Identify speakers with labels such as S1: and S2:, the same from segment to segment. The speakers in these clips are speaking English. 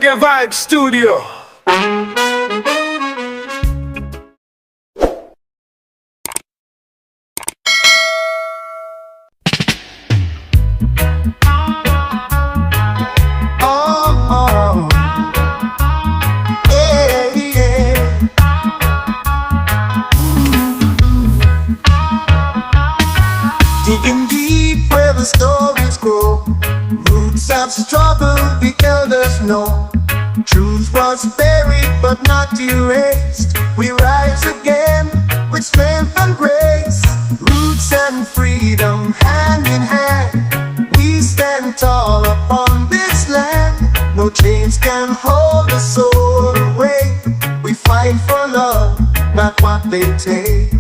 S1: Raggae Vibes Studio.
S2: Digging deep where the stories grow, roots have struggle, the elders know. Truth was buried but not erased. We rise again with strength and grace. Roots and freedom hand in hand. We stand tall upon this land. No chains can hold the soul away. We fight for love, not what they take.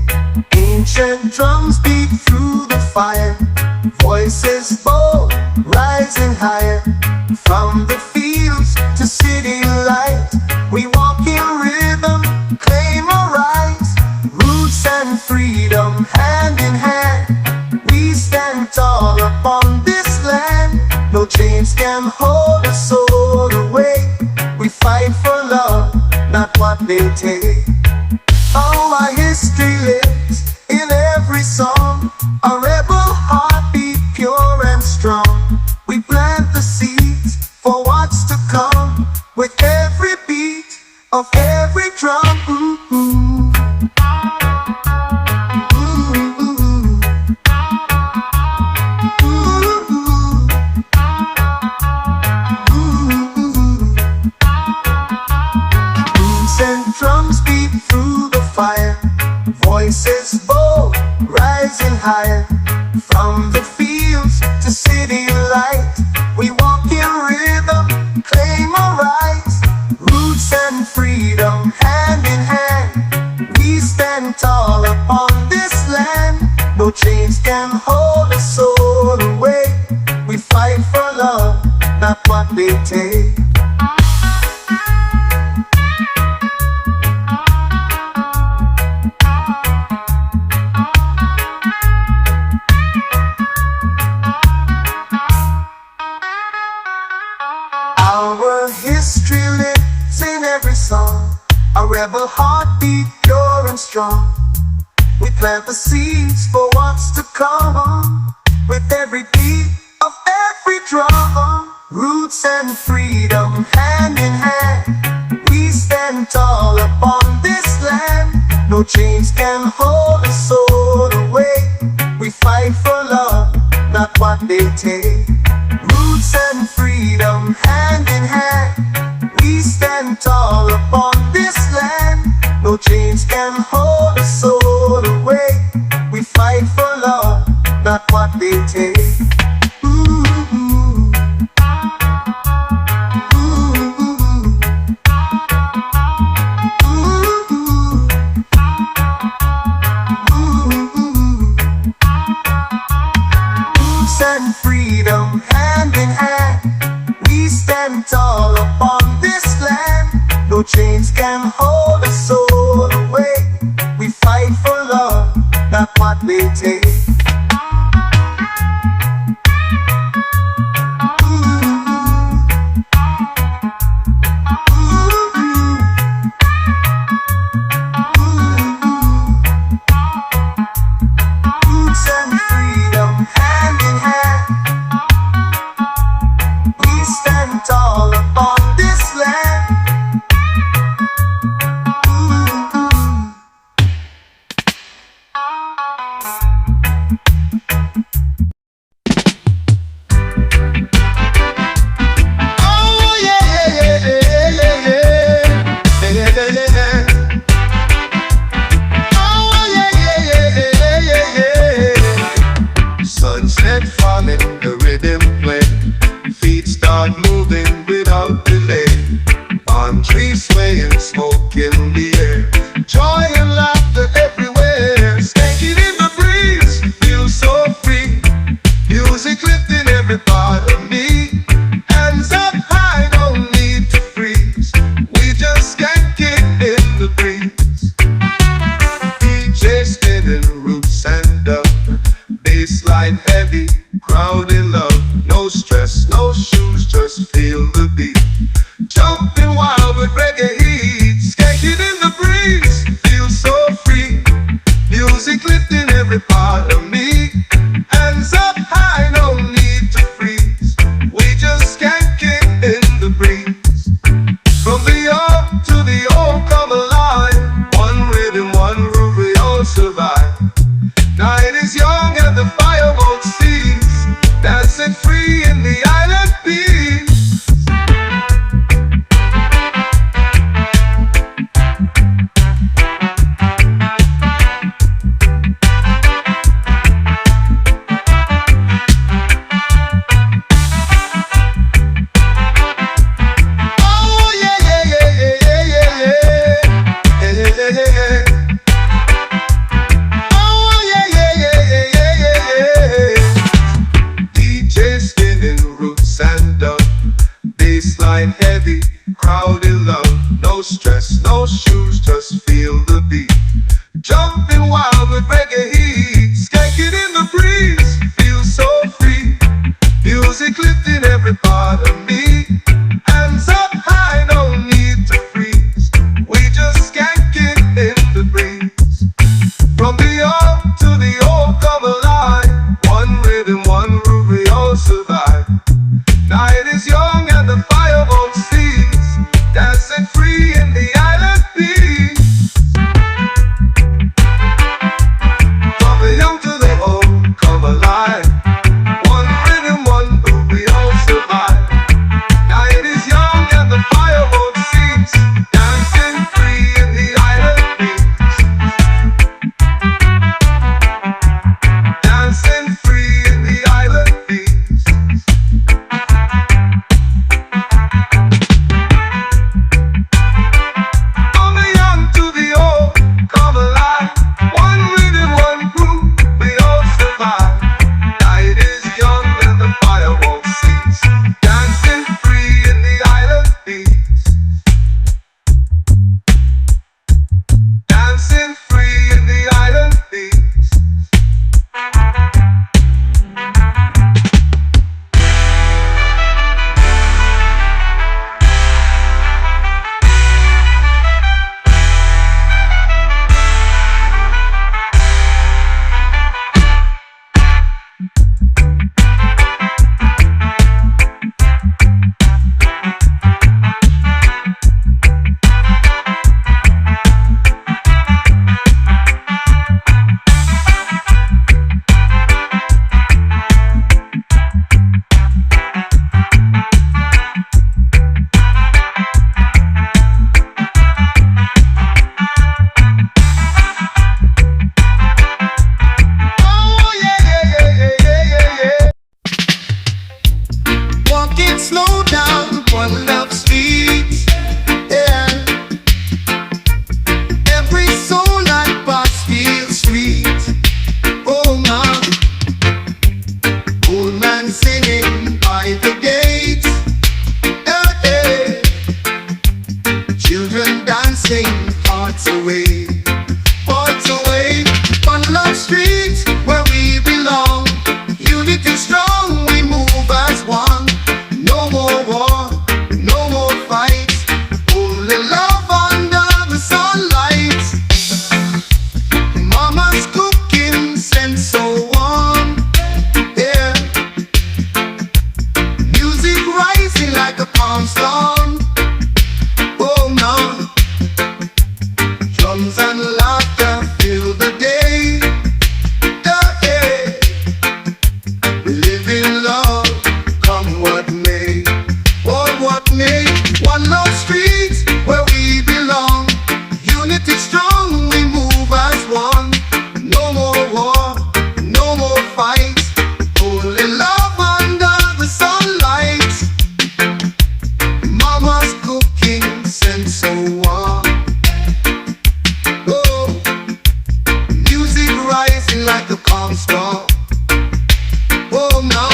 S2: Ancient drums beat through the fire. Voices bold, rising higher. From the fields to city light, we walk in rhythm, claim our rights. Roots and freedom hand in hand. We stand tall upon this land. No chains can hold a soul away. We fight for love, not what they take. Oh, our history lives in every song. A rebel heartbeat, pure and strong. We plant the seeds for what's to come. With every beat of every drum. Roots and drums beat through the fire. Voices bold, rising higher. From the fields to city light, we walk in rhythm, claim our rights. Roots and freedom hand in hand. We stand tall upon this land. No chains can hold a soul away. We fight for love, not what they take. Our history lives in every song. A rebel heartbeat, pure and strong. We plant the seeds for what's to come. With every beat of every drum. Roots and freedom hand in hand. We stand tall upon this land. No chains can hold a soul away. We fight for love, not what they take. Roots and freedom hand in hand. We stand tall upon this land. No chains can hold a soul away. We fight for love, not what they take. Roots and freedom hand in hand. We stand tall upon this land. No chains can hold a soul away. We fight for love, not what they take. Roots and freedom hand in hand. We stand tall upon this land. free. Crowded love, no stress, no shoes, just feel the beat. Jumping wild with reggae heat, skanking in the breeze, feel so free. Music lifting every part of me. Hands up high, no need to freeze. We just skanking in the breeze. From the young to the old, come alive. One rhythm, one groove, we all survive. Night is young and the fire won't cease. Dancing free in the island peace. From the young to the old, come alive. One rhythm, one groove, we all survive. Night is young and the fire won't cease. Dancing free in the island peace. Dancing free in the island peace. From the young to the old, come alive. One rhythm, one groove, we all survive. Night is young and the fire won't cease. Dancing free in the island peace. Dancing free in the island peace. Oh yeah, yeah, yeah, yeah, yeah, yeah, yeah. Walking slow down one love street. Yeah. Every soul I pass feels sweet. Oh man, old man singing by the gate. Yeah, yeah. Children dancing, hearts away, hearts away. One love street where we belong. Unity strong, we move as one. No more war, no more fight. Only love under the sunlight. Mama's cooking scent so warm. Yeah. Music rising like a palm storm. Oh no. Drums and laughter fill the day. Yeah, yeah. We live in love, come what may. Oh, what may. One love street where we belong. Unity strong, we move as one. No more war, no more fight. Only love under the sunlight. Mama's cooking scent so warm. Oh, music rising like a calm storm. Oh no,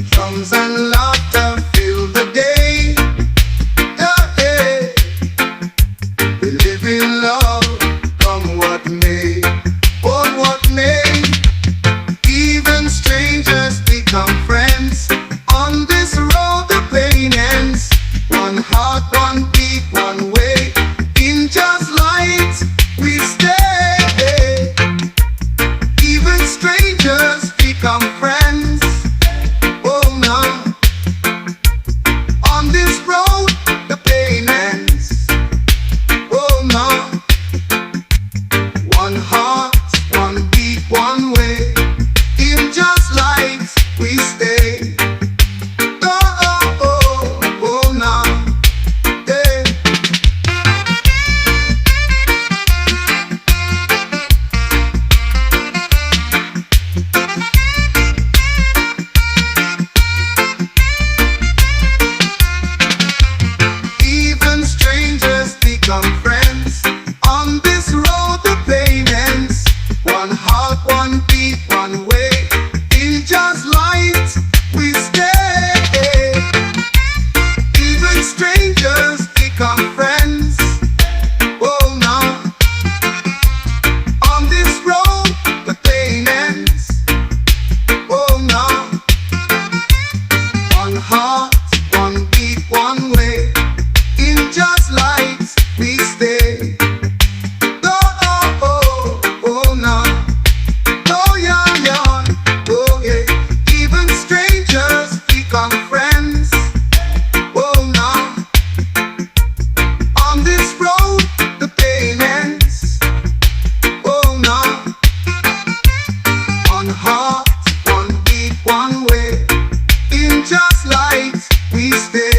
S2: drums and laughter fill the day. Yeah, yeah. We live in love, come what may. Oh, what may. Even strangers become friends. On this road the pain ends. One heart, one beat, strangers become friends. Oh no, on this road the pain ends. Oh no, one heart, one beat, one way. In just lights we stay. Oh, oh, oh, oh no. Oh yeah, yeah. Oh yeah. Even strangers become friends. Oh no. On this road the pain ends. Oh no. One heart, one beat, one way. In just lights we stay.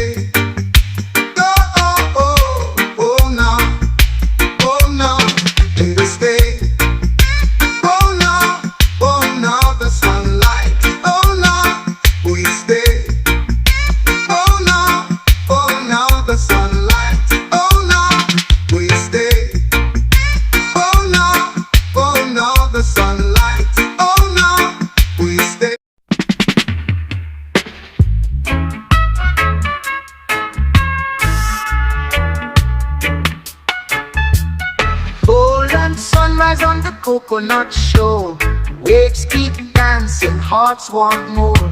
S2: Sunrise on the coconut shore. Waves keep dancing, hearts want more.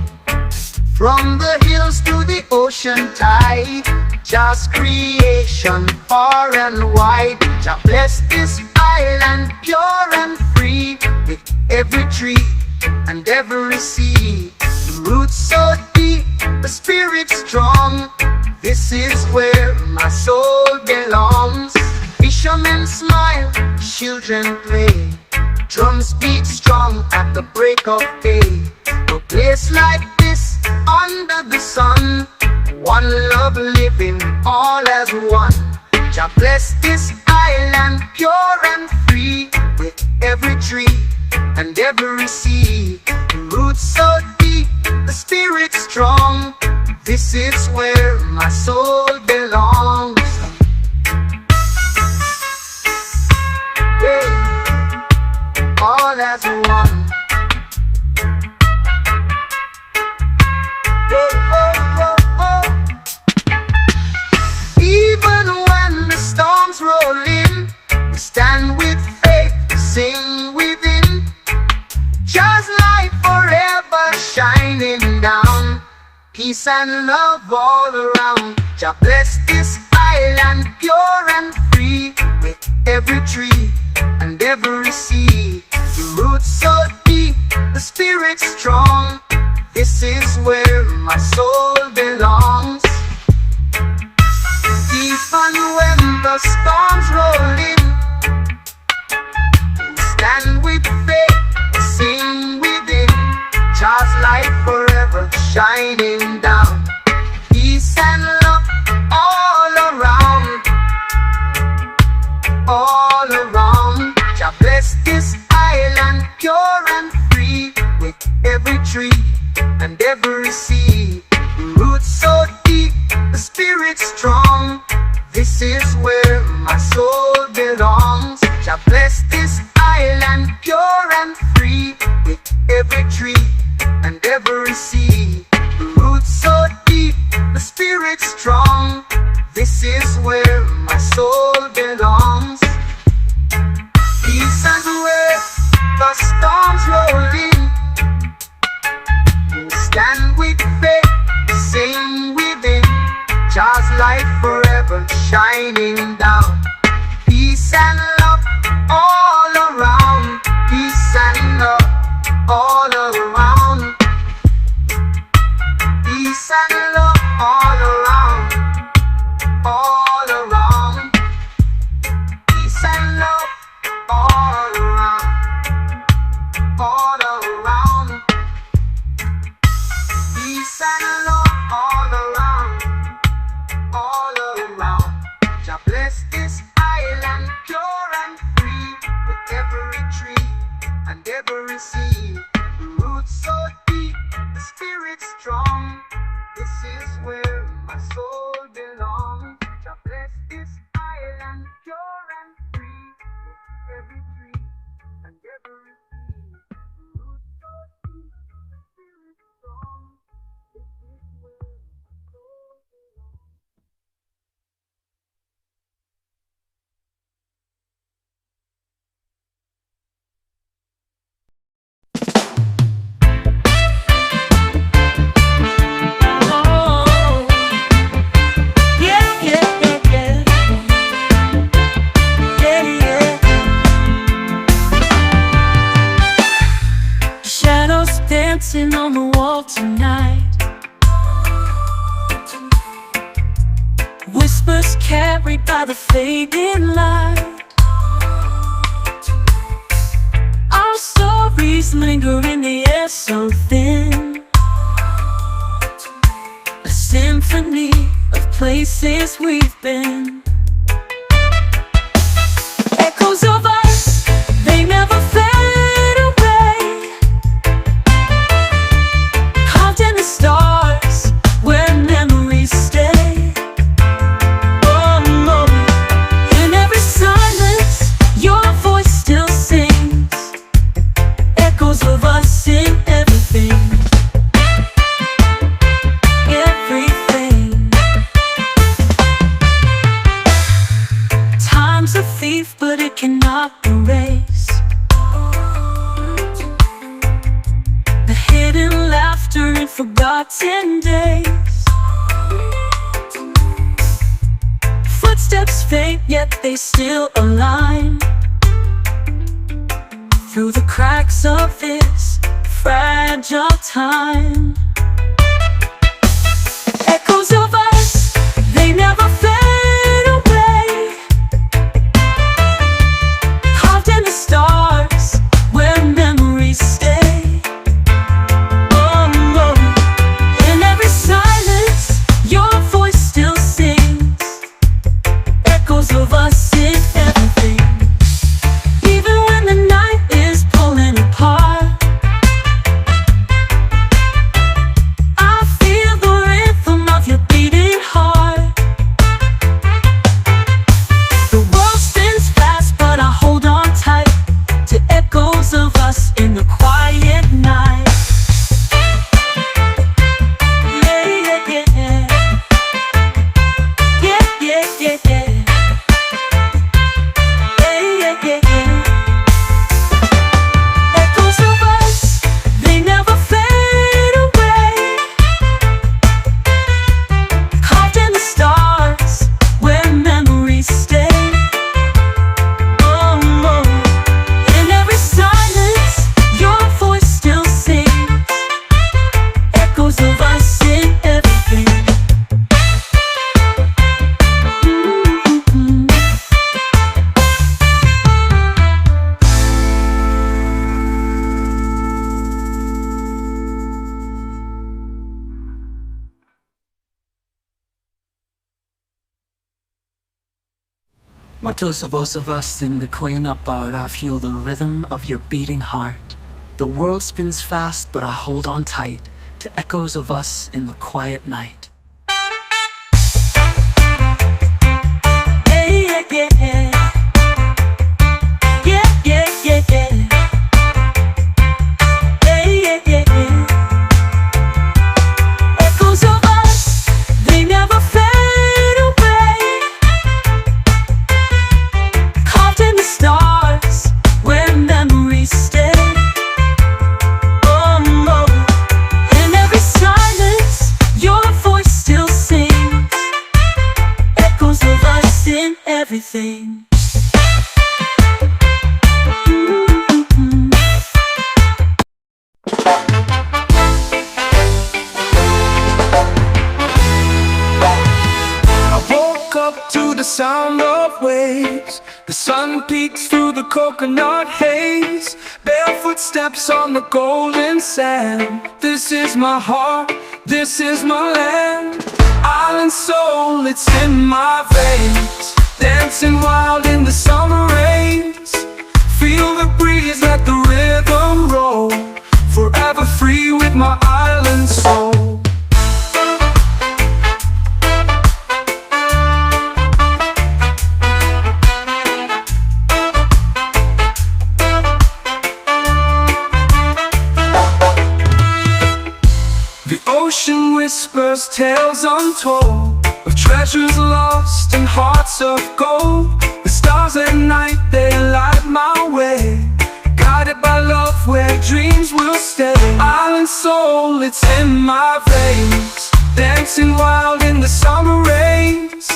S2: From the hills to the ocean tide, just creation far and wide. Jah bless this island pure and free, with every tree and every sea. The roots so deep, the spirit strong. This is where my soul belongs. Fishermen smile, children play. Drums beat strong at the break of day. A place like this, under the sun, one love living all as one. Jah bless this island pure and free, with every tree and every sea. The roots so deep, the spirit strong. This is where my soul belongs. All as one. Oh, oh, oh, oh. Even when the storms roll in, we stand with faith, sing within. Just light forever shining down. Peace and love all around. Jah bless this island pure and free, with every tree and every sea. The roots so deep, the spirit strong. This is where my soul belongs. Even when the storms roll in, we stand with faith, sing within. Just light forever shining down. Peace and love all around. All around. Jah bless this island pure and free, with every tree and every sea. Roots so deep, the spirit strong. This is where my soul belongs. Jah bless this island pure and free, with every tree and every sea. Roots so deep, the spirit strong. This is where my soul belongs. Peace and where the storms roll in, we stand with faith, sing within. Just light forever shining down. Peace and love all around. Peace and love all around. Peace and love all around. All around. Peace and love all around. All around. Peace and love all around. All around. Jah bless this island pure
S1: carried by the fading light. Our stories linger in the air so thin, a symphony of places we've been. Echoes of us, they never fade away, carved in the stars where memories stay. Oh no, in every silence your voice still sings, echoes of us in everything. Everything. Time's a thief, but it cannot erase the hidden laughter in forgotten days. Footsteps fade, yet they still align through the cracks of this fragile time. Echoes of us, they never fade away, carved in the stars where memories stay. Oh no, in every silence your voice still sings, echoes of us in everything. Even when the night is pulling apart, I feel the rhythm of your beating heart. The world spins fast, but I hold on tight to echoes of us in the quiet night. Yeah, yeah, yeah. Yeah, yeah, yeah, yeah. Yeah, yeah, yeah, yeah. Echoes of us, they never fade away, carved in the stars where memories stay. Oh no, in every silence your voice still sings, echoes of us in everything. Muchos of us in the clean up art, I feel the rhythm of your beating heart. The world spins fast, but I hold on tight to echoes of us in the quiet night. Yeah, yeah, yeah. Yeah, yeah, yeah, yeah. Yeah, yeah, yeah, yeah. Echoes of us, they never fade away, carved in the stars where memories stay. Oh no, in every silence your voice still sings, echoes of us in everything.
S2: I woke up to the sound of waves. The sun peeks through the coconut haze. Barefoot steps on the golden sand. This is my heart, this is my land. Island soul, it's in my veins. Dancing wild in the summer rains. Feel the breeze, let the rhythm roll. Forever free with my island soul. The ocean whispers tales untold of treasures lost and hearts of gold. The stars at night, they light my way, guided by love where dreams will stay. Island soul, it's in my veins. Dancing wild in the summer rains.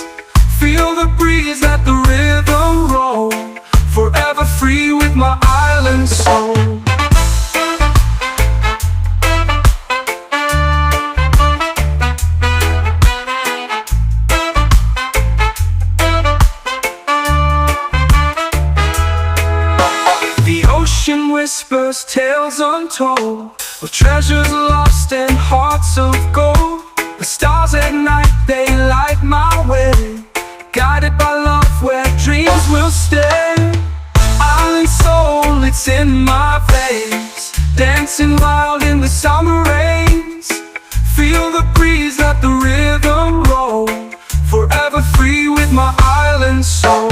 S2: Feel the breeze, let the rhythm roll. Forever free with my island soul.
S3: untold, of treasures lost and hearts of gold. The stars at night, they light my way, guided by love where dreams will stay. Island soul, it's in my veins, dancing wild in the summer rains. Feel the breeze, let the rhythm roll, forever free with my island soul.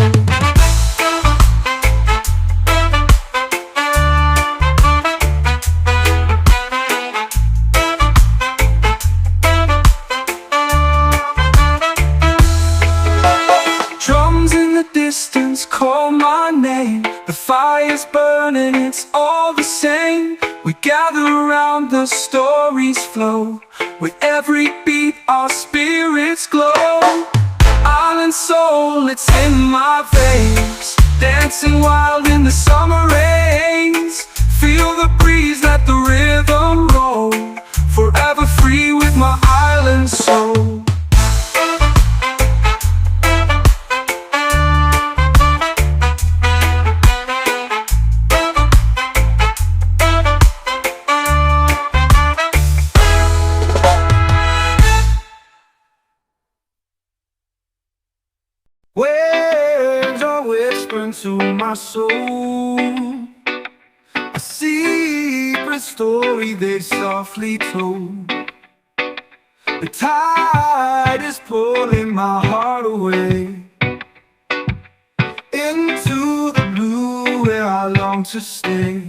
S3: Drums in the distance call my name, the fire's burning, it's all the same. We gather around, the stories flow, with every beat our spirits glow. Island soul, it's in my veins, dancing wild in the summer rains. Feel the breeze, let the rhythm roll, forever free with my island soul. Waves are whispering to my soul, a secret story they softly told. The tide is pulling my heart away into the blue where I long to stay.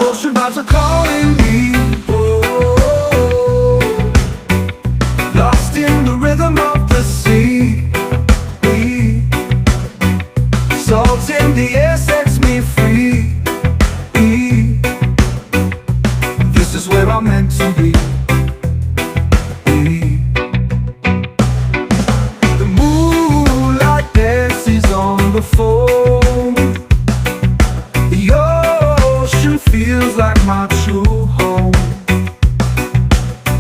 S3: Ocean vibes are calling me, oh, lost in the rhythm of the sea. Salt in the air sets me free. This is where I'm meant to be. The moonlight dances on the foam. The ocean feels like my true home.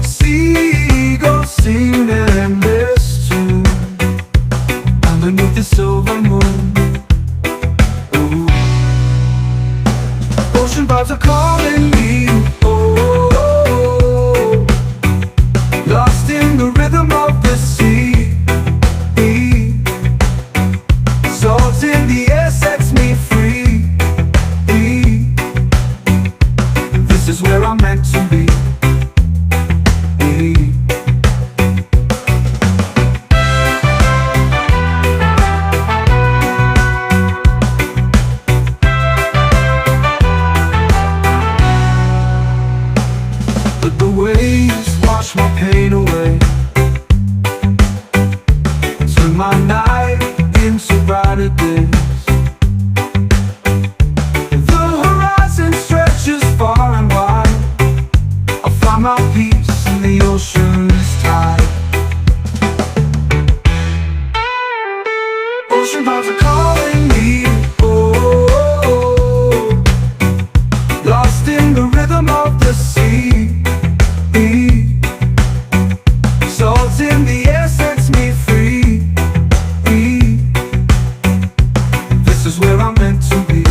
S3: Seagulls sing an endless tune underneath the silver moon. Ocean vibes are calling me, oh, lost in the rhythm of the sea. Salt in the air sets me free. This is where I'm meant to be. My pain away, turn my night into brighter days. The horizon stretches far and wide, I'll find my peace in the ocean's tide. Ocean vibes are calling me, oh, lost in the rhythm of the sea. Salt in the air sets me free. This is where I'm meant to be.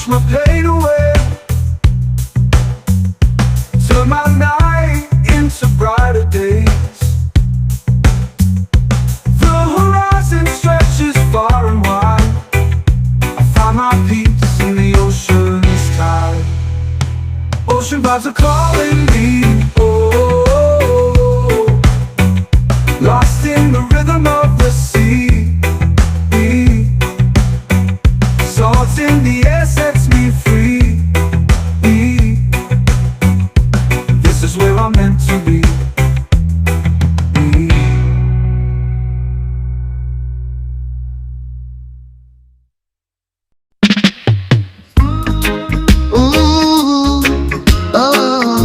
S3: My pain away, turn my night into brighter days. The horizon stretches far and wide, I find my peace in the ocean's tide. Ocean vibes are calling me, oh, lost in the rhythm of the sea. Salt in the air sets me free. This is where I'm meant to be.
S2: Ooh, oh.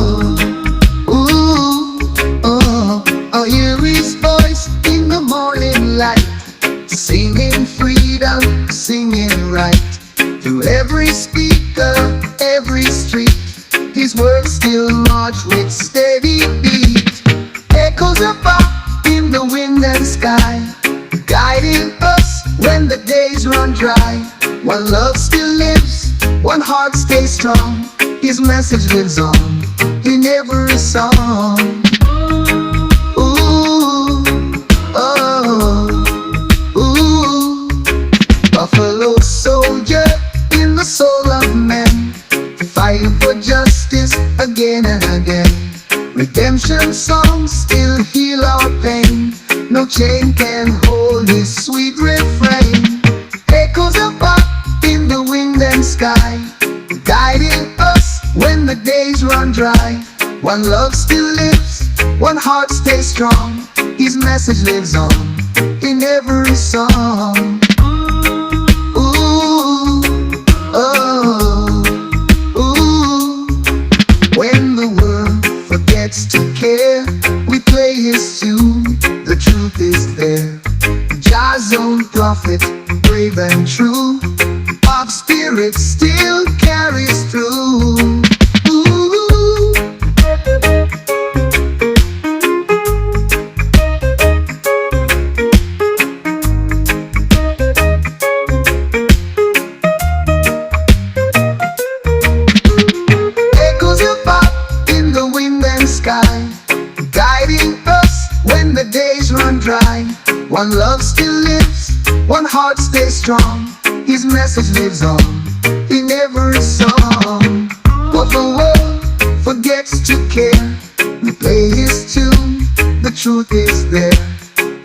S2: days run dry, one love still lives, one heart stays strong. His message lives on in every song. Ooh, oh, ooh. Buffalo soldier in the soul of man, fighting for justice again and again. Redemption songs still heal our pain. No chain can hold his sweet refrain. Echoes of pop in the wind and sky, guiding us when the days run dry. One love still lives, one heart stays strong. His message lives on in every song. Ooh, oh, ooh. When the world forgets to care, we play his tune, the truth is there. Jah's own prophet, brave and true, our spirit still carries through. Ooh. Echoes of pop in the wind and sky, guiding us when the days run dry. One love still lives, one heart stays strong. His message lives on in every song. But the world forgets to care, we play his tune, the truth is there.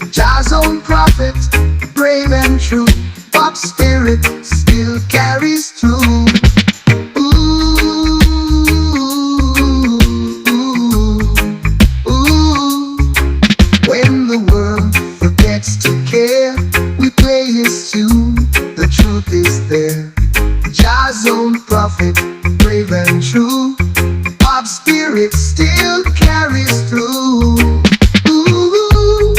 S2: Jah's own prophet, brave and true, pop spirit still carries through. When the world forgets to care, we play his tune, the truth is there. Jah's own prophet, brave and true, our spirit still carries through. Ooh.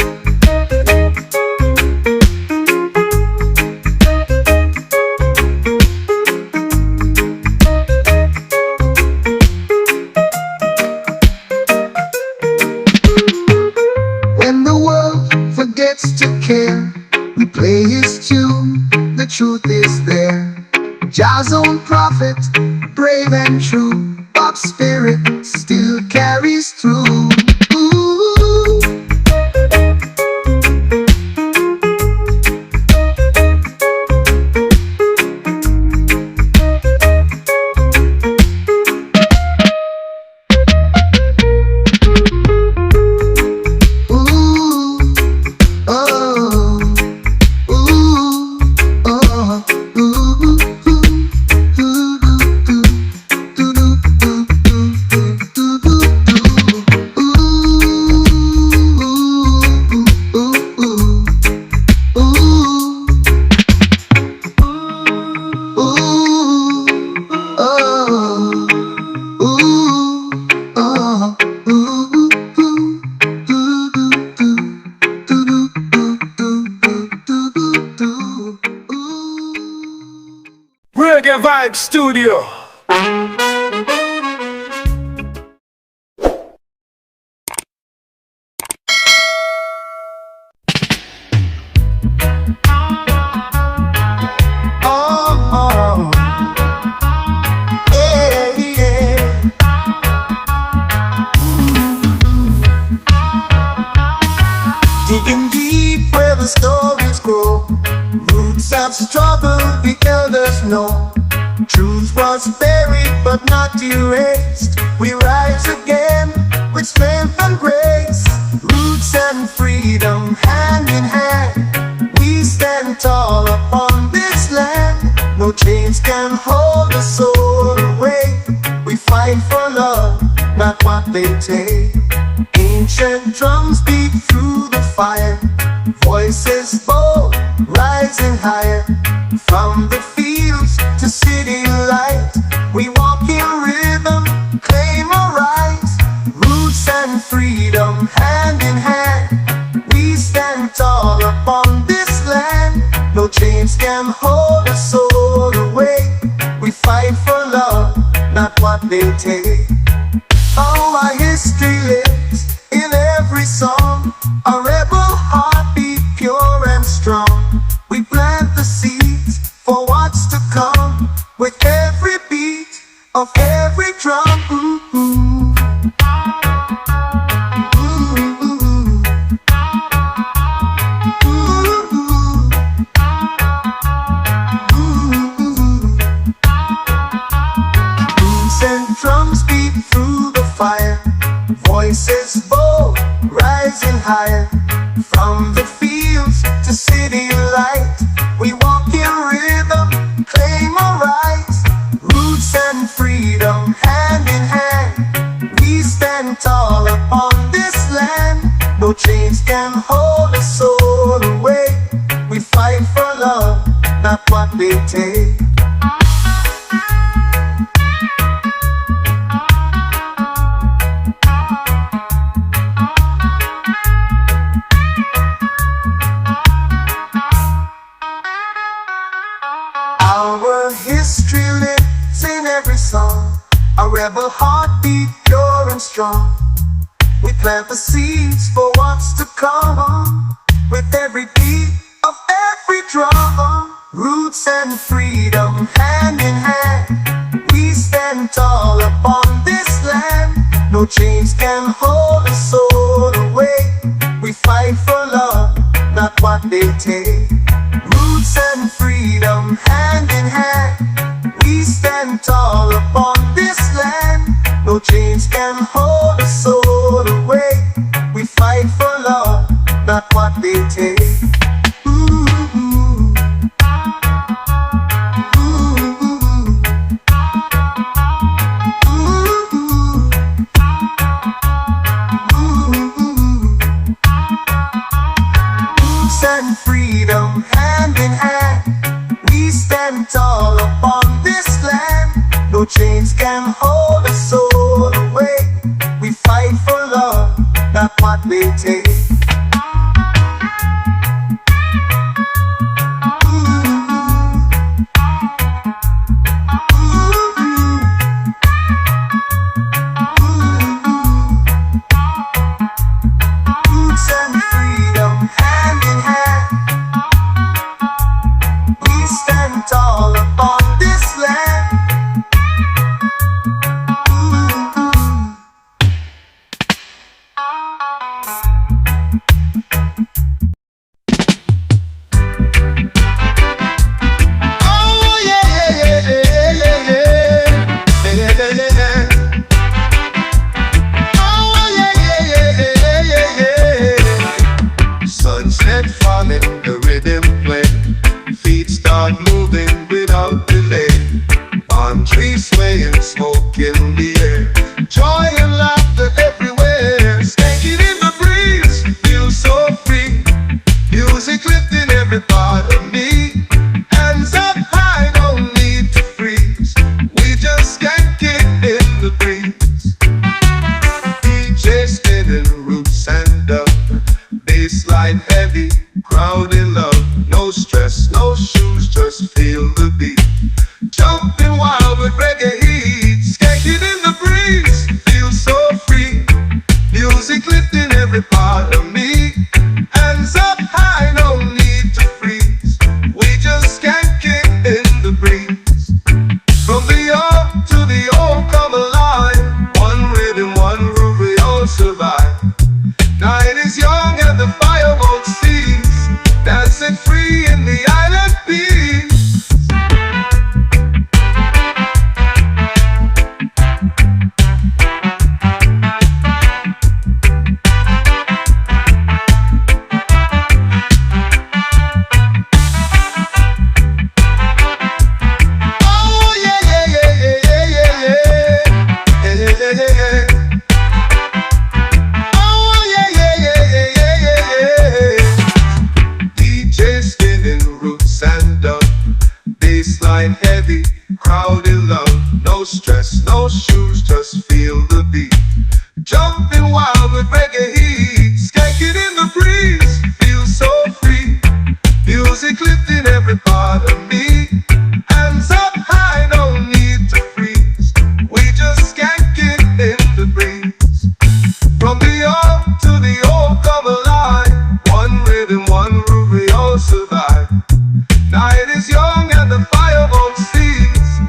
S2: When the world forgets to care, we play his tune, the truth is there. Jah's own prophet, brave and true, pop spirit still carries through. Ooh.
S3: Reggae Vibes Studio.
S2: Oh, yeah, yeah. Digging deep where the stories grow, roots of struggle the elders know. Truth was buried but not erased. We rise again with strength and grace. Roots and freedom hand in hand, we stand tall upon this land. No chains can hold the soul away. We fight for love, not what they take. Ancient drums beat through the fire, voices bold, rising higher. From the fields to city light, we walk in rhythm, claim our rights. Roots and freedom hand in hand, we stand tall upon this land. No chains can hold a soul away. We fight for love, not what they take. Oh, our history lives in every song, a rebel heartbeat pure and strong. We plant the seed with every beat of every drum. Beats and drums beat through the fire, voices bold, rising higher. From the fields to city light, we walk in rhythm, claim our rights. Roots and freedom, hand in hand, we stand tall upon this land. No chains can hold a soul away. We fight for love, not what they take. Our history lives in every song, a rebel heartbeat pure and strong. We plant the seeds for what's to come, with every beat of every drum. Roots and freedom, hand in hand, we stand tall upon this land. No chains can hold a soul away. We fight for love, not what they take. Roots and freedom, hand in hand, we stand tall upon this land. No chains can hold a soul away. We fight for love, not what they take. Roots and freedom, hand in hand, we stand tall upon this land. No chains can hold a soul away. We fight for love, not what they take. Roots and freedom, hand in hand, we stand tall upon this land.
S4: Oh yeah, yeah, yeah, yeah, yeah, yeah, yeah, yeah. Oh yeah, yeah, yeah, yeah, yeah, yeah. Sunset falling, the rhythm play. Feet start moving without delay. Palm trees swaying, smoke in the air. Joy and laughter everywhere. Stanking in the breeze, feel so free. Music lifting every part of me. Hands up high, no need to freeze. We just can't get in the breeze. DJ spinning, roots and up. Bassline heavy, crowd in love. No stress, no shoes, just feel the beat. Jumping wild with reggae heat. Skanking in the breeze, feel so free. Music lifting every part of me. Hands up high, no need to freeze. We just can't get in the breeze. From the young to the old come alive. One rhythm, one groove, we all survive. Night is young and the fire won't cease. Dancing free in the island peace. Oh yeah, yeah, yeah, yeah, yeah, yeah, yeah, yeah, yeah, yeah. Oh yeah, yeah, yeah, yeah, yeah, yeah. DJ spinning, roots and up. Bassline heavy, crowd in love. No stress, no shoes, just feel the beat. Jumping wild with reggae heat. Skanking in the breeze, feel so free. Music lifting every part of me. Hands up high, no need to freeze. We just can't get in the breeze. From the young to the old come alive. One rhythm, one groove, we all survive. Night is young and the fire won't cease.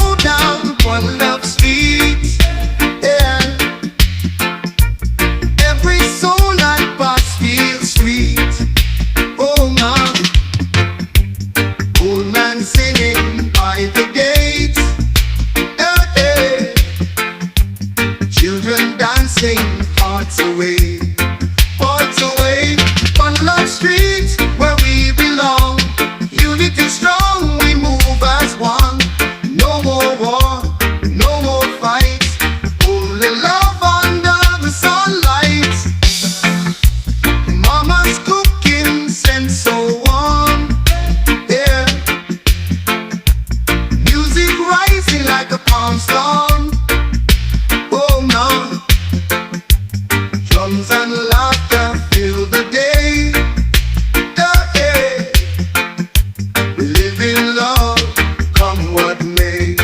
S2: go down one love street. Yeah. Every soul I pass feels sweet. Oh man, old man singing by the gate. Children dancing, hearts away, hearts away. One love street where we belong. Unity strong, we move as one. No more war, no more fights. Only love under the sunlight. Mama's cooking scent so warm. Yeah. Music rising like a palm storm. Oh no. Drums and laughter fill the day. Yeah. We live in love, come what may.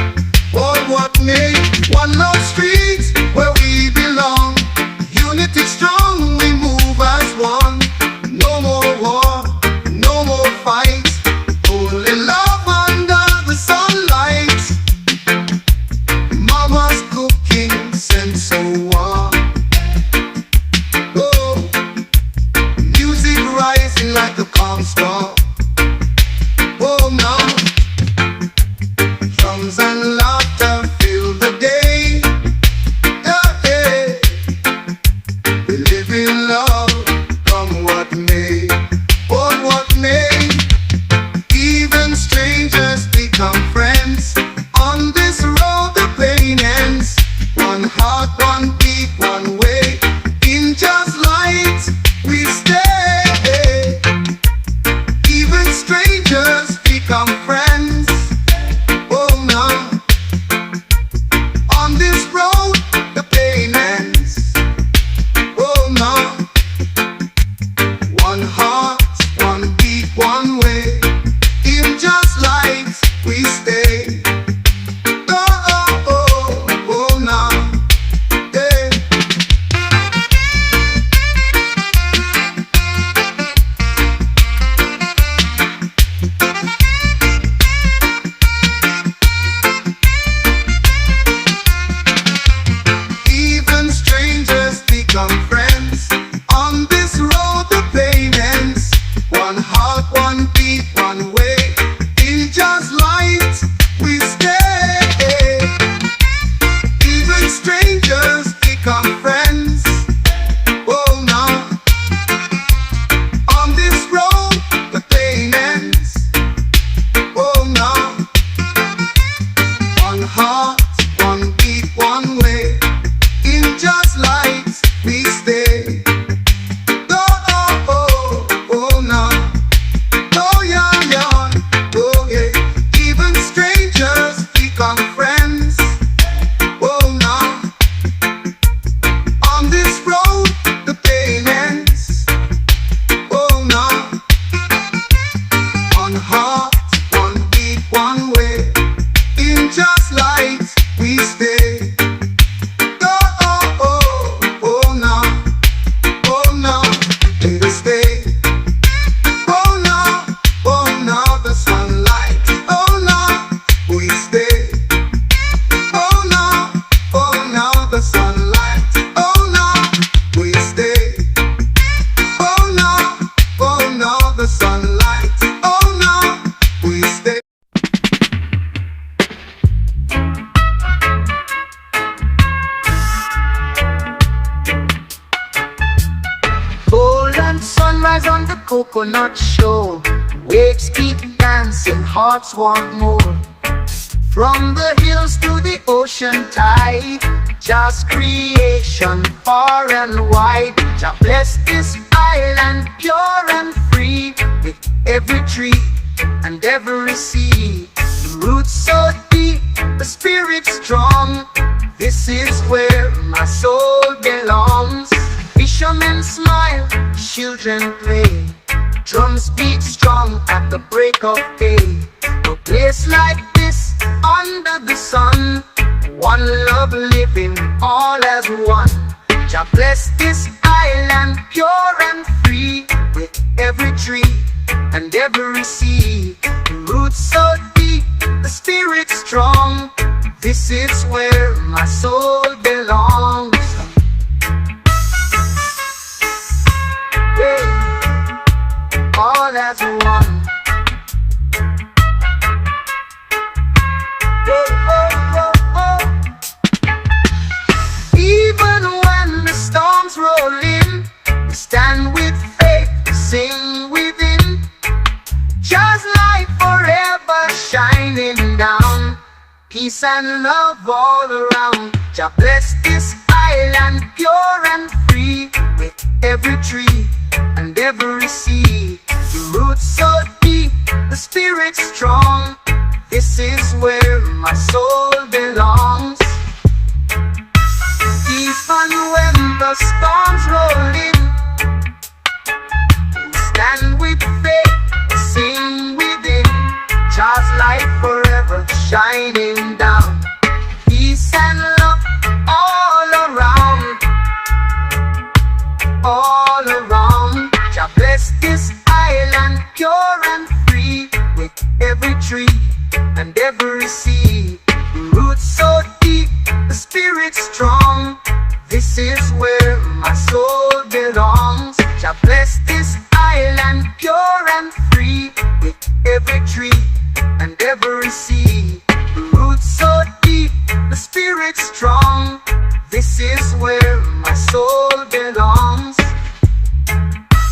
S2: Oh, what may. One love street where we belong. Unity strong, we move as one. No more war, no more fight. Only love under the sunlight. Mama's cooking scent so warm. Oh, music rising like a calm storm. Oh no, drums and laughter fill the day. Yeah. We live in love, come what may. Oh, what may. Even strangers become friends. On this road the pain ends. One heart, one beat, one way. In just light we stay. Even strangers become friends. Oh no. On this road the pain ends. Oh no. One heart, one beat, one way. In just light we stay. Oh, oh, oh, oh no. Yeah. Even strangers become friends. On this road the pain ends. One heart, one beat, one way. In just light we stay. Even strangers become friends. Oh no. On this road the pain ends. Oh no. One heart, one beat, one way. In just light we stay. Oh, oh, oh, oh no. Oh yeah, yeah. Oh yeah. Even strangers become friends. Oh no. On this road the pain ends. Oh no. One heart, one beat, one way. In just light we stay. Oh, oh, oh, oh no. Oh no. Let us stay. Oh no. Oh no. The sunlight. Oh no. We stay. Oh no. Oh no. The sunlight. Oh no. We stay. Oh no. Oh no. The sunlight. Oh no. We stay. Golden sunrise on the coconut shore. Waves keep dancing, hearts want more. From the hills to the ocean tide, just creation far and wide. Jah bless this island pure and free, with every tree and every sea. The roots so deep, the spirit strong. This is where my soul belongs. Fishermen smile, children play. Drums beat strong at the break of day. A place like this under the sun, one love living all as one. Jah bless this island pure and free, with every tree and every sea. The roots so deep, the spirit strong. This is where my soul belongs. Yeah. All as one. Oh, oh, oh, oh. Even when the storms roll in, we stand with faith, sing within. Just light forever shining down. Peace and love all around. Jah bless this island pure and free, with every tree and every sea. The roots so deep, the spirit strong. This is where my soul belongs. Even when the storms roll in, we stand with faith, sing within. Just light forever shining down. Peace and love all around. All around. Jah bless this island pure and free, with every tree and every sea. The roots so deep, the spirit strong. This is where my soul belongs. Jah bless this island pure and free, with every tree and every sea. The roots so deep, the spirit strong. This is where my soul belongs.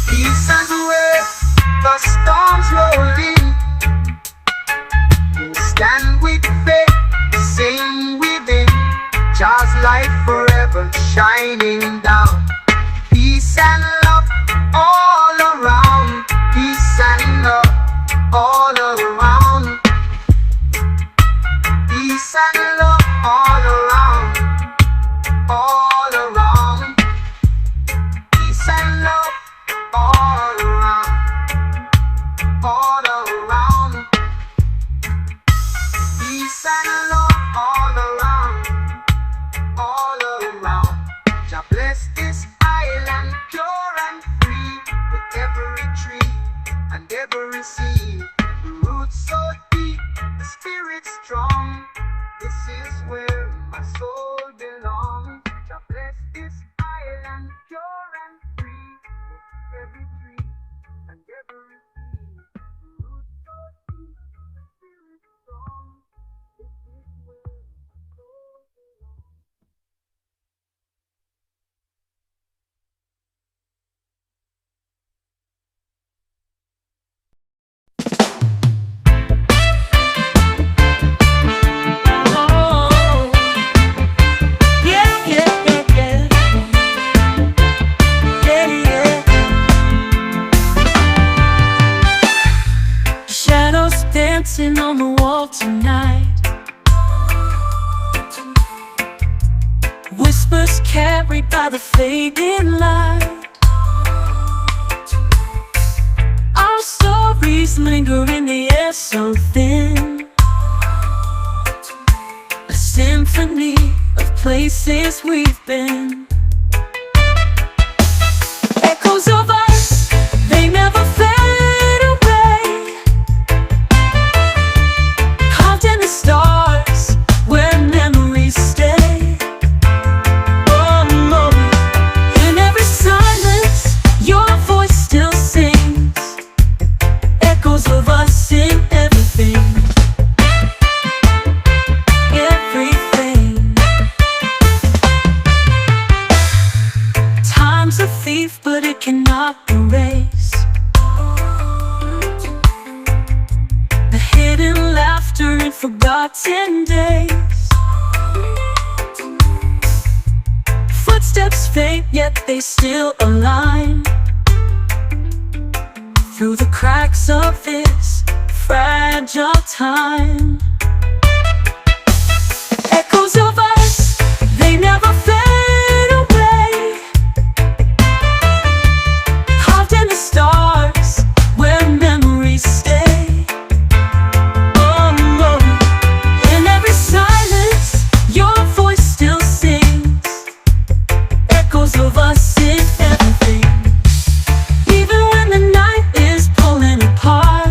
S2: Peace and where the storms roll in, we stand with faith, sing within. Just light forever shining down. Peace and love all around. Peace and love all around. Peace and love all around. All around. Peace and love all around. All around. Peace and love all around. All around. Jah bless this island pure and free, with every tree and every sea. The roots so deep, the spirit strong. This is where my soul belongs. Jah bless this island pure and free, with every tree and every sea. The roots so deep, the spirit strong. This is where my soul belongs.
S1: Dancing on the wall tonight, whispers carried by the fading light. Our stories linger in the air so thin, a symphony of places we've been. Echoes of us, they never fade. Stars where memories stay. Oh no. In every silence, your voice still sings. Echoes of us in everything. Everything. Time's a thief, but it cannot erase the hidden laughter in forgotten days. Footsteps fade, yet they still align through the cracks of this fragile time. Echoes of us, they never fade away. Carved in the stars where memories stay. Of us in everything. Even when the night is pulling apart,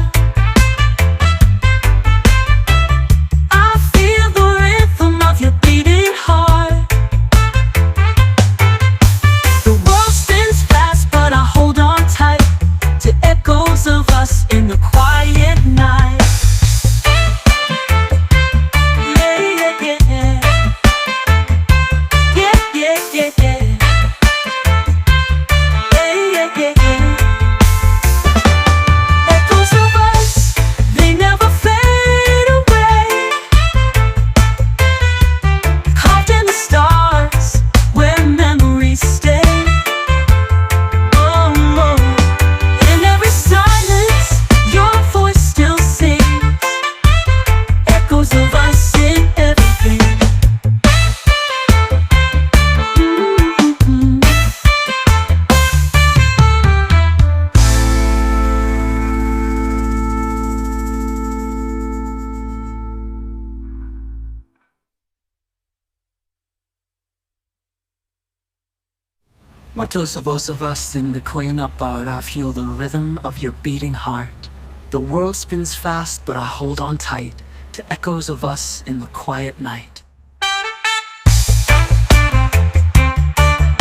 S1: Muchos of us in the Koyana bar, I feel the rhythm of your beating heart. The world spins fast, but I hold on tight to echoes of us in the quiet night.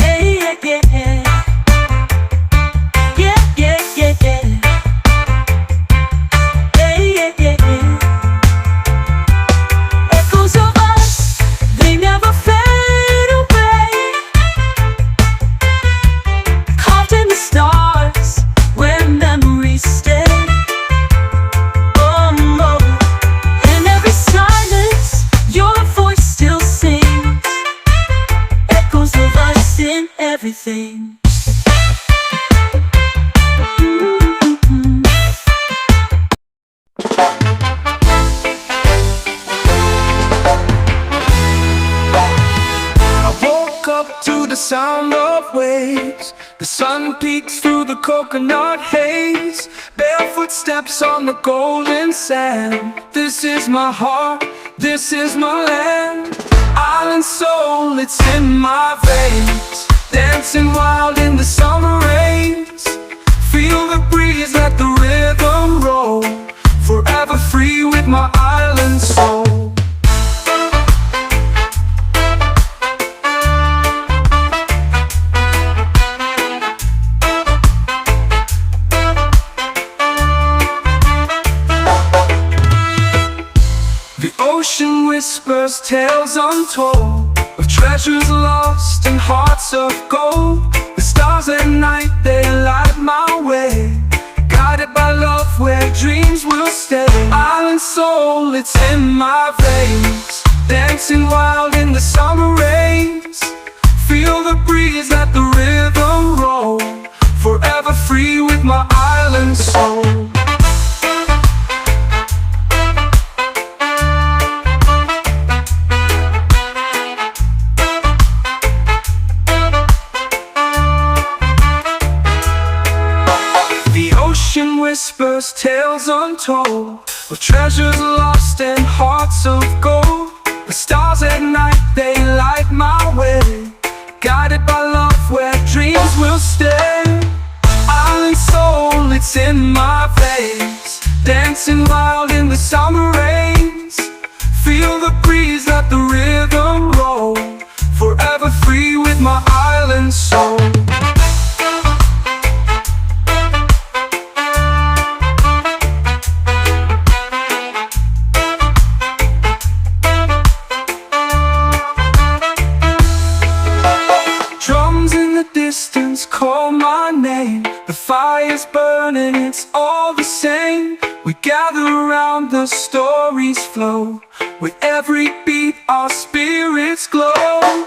S1: Hey, yeah, yeah, yeah. Yeah, yeah, yeah, yeah. Hey, yeah, yeah, yeah. Echoes of us, they never fade away. Carved in the stars, where memories stay. Oh, no. In every silence, your voice still sings. Echoes of us in everything.
S3: I woke up to the sound of waves. The sun peeks through the coconut haze. Barefoot steps on the golden sand. This is my heart, this is my land. Island soul, it's in my veins. Dancing wild in the summer rains. Feel the breeze, let the rhythm roll. Forever free with my island soul. The ocean whispers tales untold of treasures lost and hearts of gold. The stars at night, they light my way. Guided by love where dreams will stay. Island soul, it's in my veins. Dancing wild in the summer rains. Feel the breeze, let the rhythm roll. Forever free with my island soul. Whispers tales untold of treasures lost and hearts of gold. The stars at night, they light my way. Guided by love where dreams will stay. Island soul, it's in my veins. Dancing wild in the summer rains. Feel the breeze, let the rhythm roll. Forever free with my island soul. Call my name, the fire's burning, it's all the same. We gather around, the stories flow. With every beat our spirits glow.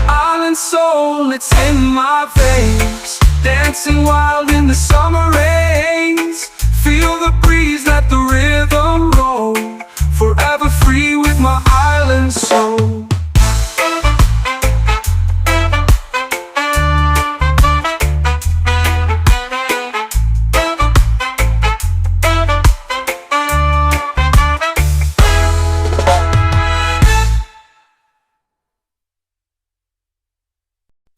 S3: Island soul, it's in my veins. Dancing wild in the summer rains. Feel the breeze, let the rhythm roll. Forever free with my island soul.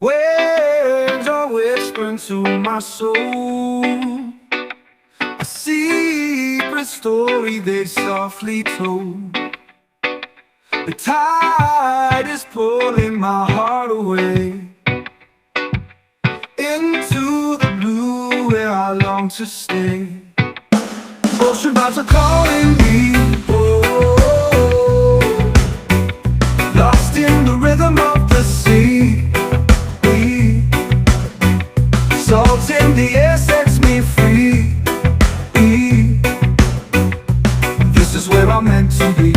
S3: Words are whispering to my soul. A secret story they softly told. The tide is pulling my heart away into the blue where I long to stay. Ocean vibes are calling me, oh, lost in the rhythm of the sea. Salt in the air sets me free. This is where I'm meant to be.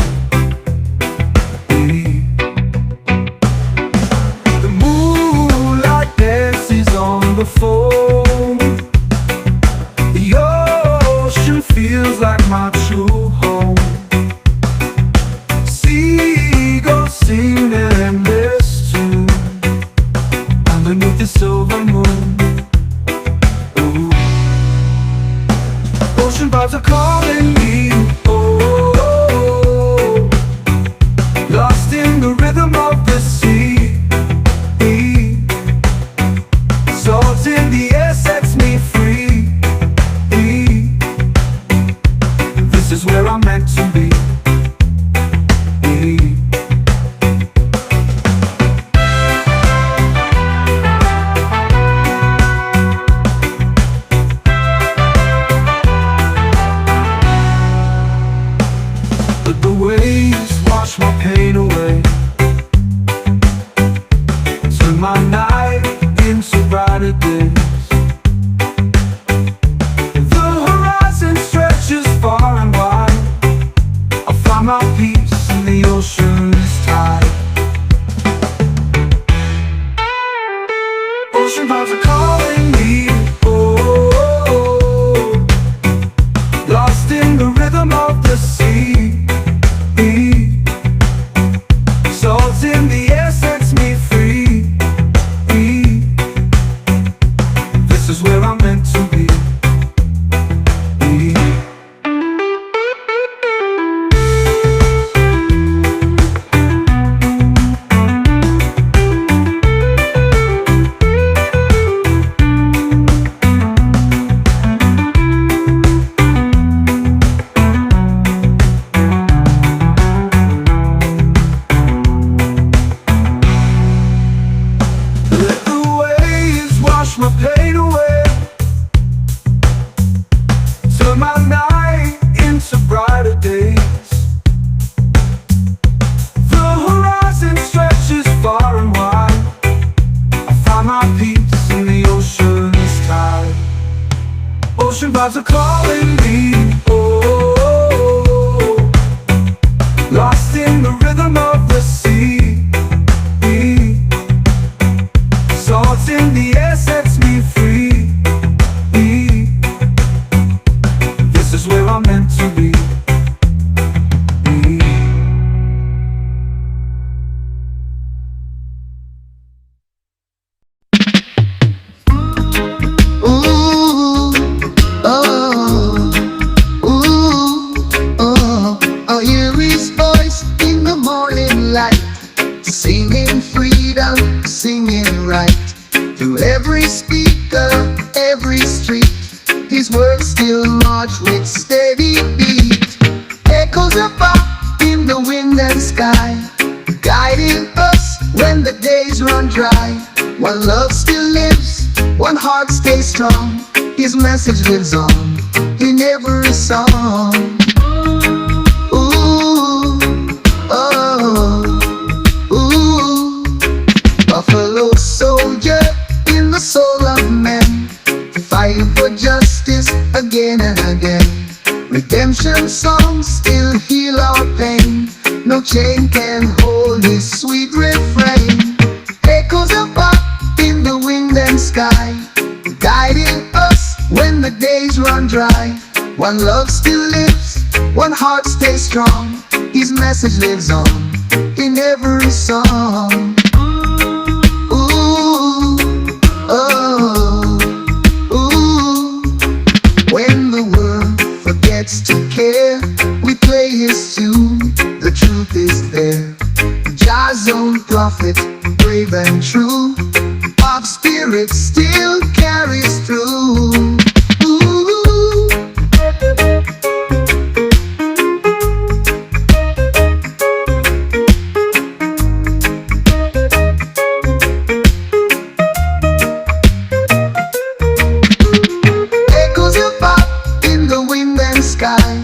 S3: The moonlight dances on the foam. The ocean feels like my true home. Seagulls sing their endless tune. vibes are calling me. Oh, lost in the rhythm of the sea. Salt in the air sets me free. This is where I'm meant to be.
S2: Ooh, oh, ooh, oh. I hear his voice in the morning light, singing freedom, singing right. Through every speaker, every street, his words still march with steady beat. Echoes of pop in the wind and sky, guiding us when the days run dry. One love still lives, one heart stays strong. His message lives on in every song. Ooh, oh, ooh. Buffalo soldier in the soul of men, fighting for justice again and again. Redemption songs still heal our pain. No chain can hold his sweet refrain. Echoes of pop in the wind and sky, guiding us when the days run dry. One love still lives, one heart stays strong. His message lives on in every song. Ooh, oh, ooh. When the world forgets to care, we play his tune, the truth is there. Jah's own prophet, brave and true, pop spirit still carries through. Ooh. Echoes of pop in the wind and sky,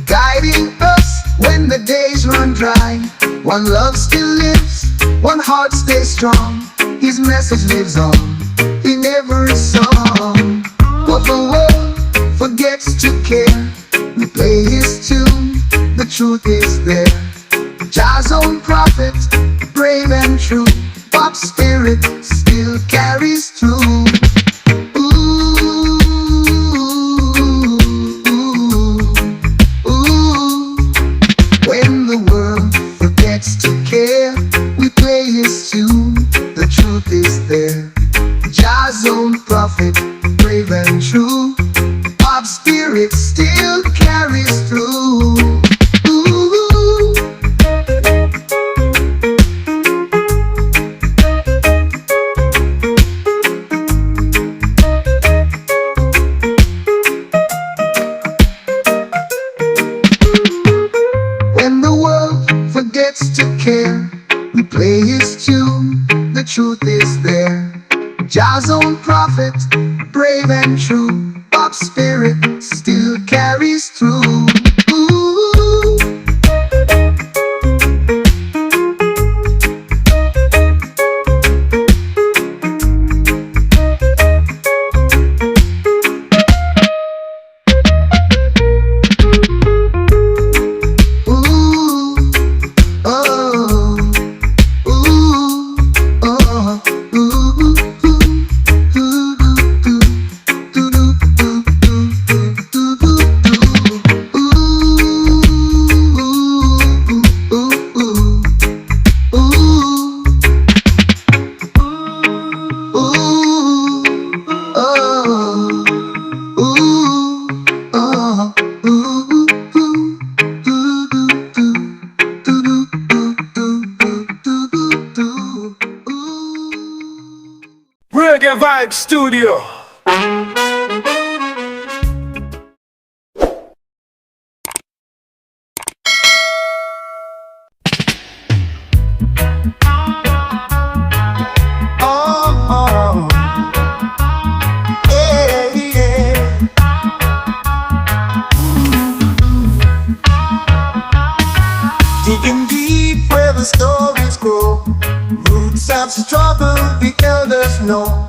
S2: guiding us when the days run dry. One love still lives, one heart stays strong. His message lives on in every song. But the world forgets to care, we play his tune, the truth is there. Jah's own prophet, brave and true, pop spirit still carries through. Ooh, ooh. When the world forgets to care, we play his tune, the truth is there. Jah's own prophet, brave and true, pop spirit still carries through. Ooh. When the world forgets to care, we play his tune, the truth is there. Jah's own prophet, brave and true, pop spirit still carries through. Ooh. Ooh, oh, ooh, oh, ooh,
S3: Reggae Vibes Studio.
S2: Oh, yeah, yeah. Digging deep where the stories grow, roots of struggle the elders know.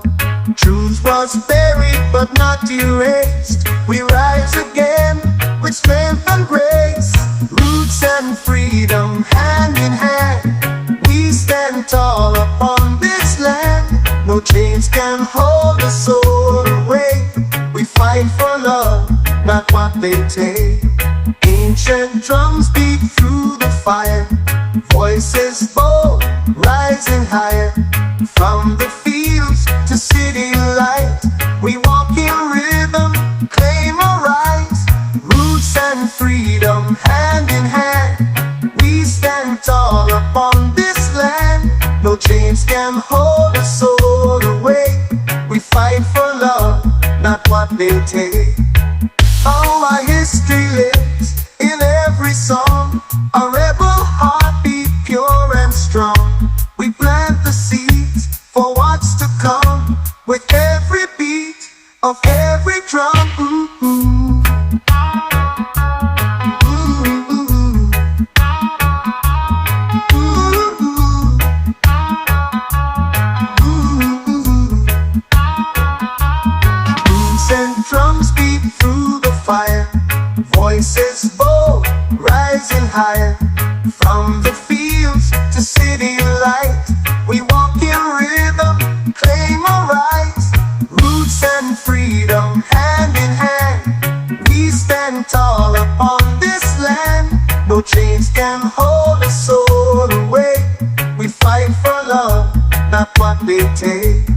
S2: Truth was buried but not erased. We rise again with strength and grace. Roots and freedom hand in hand. We stand tall upon this land. No chains can hold the soul away. We fight for love, not what they take. Ancient drums beat through the fire. Voices bold, rising higher. From the fields to city light, we walk in rhythm, claim our rights. Roots and freedom hand in hand. We stand tall upon this land. No chains can hold a soul away. We fight for love, not what they take. Oh, our history lives in every song. A rebel heartbeat, pure and strong. We plant the seeds for what's to come. With every beat of every drum. Roots and drums beat through the fire. Voices bold, rising higher. From the fields to city light, we walk in rhythm, claim our rights. Roots and freedom hand in hand. We stand tall upon this land. No chains can hold a soul away. We fight for love, not what they take.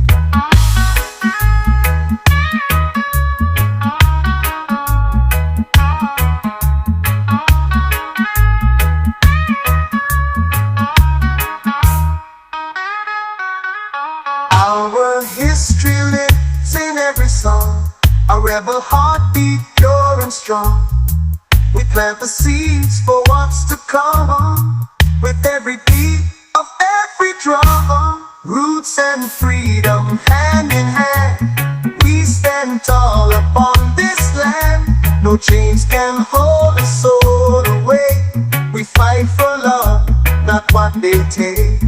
S2: Our history lives in every song. A rebel heartbeat, pure and strong. We plant the seeds for what's to come. With every beat of every drum. Roots and freedom hand in hand. We stand tall upon this land. No chains can hold a soul away. We fight for love, not what they take.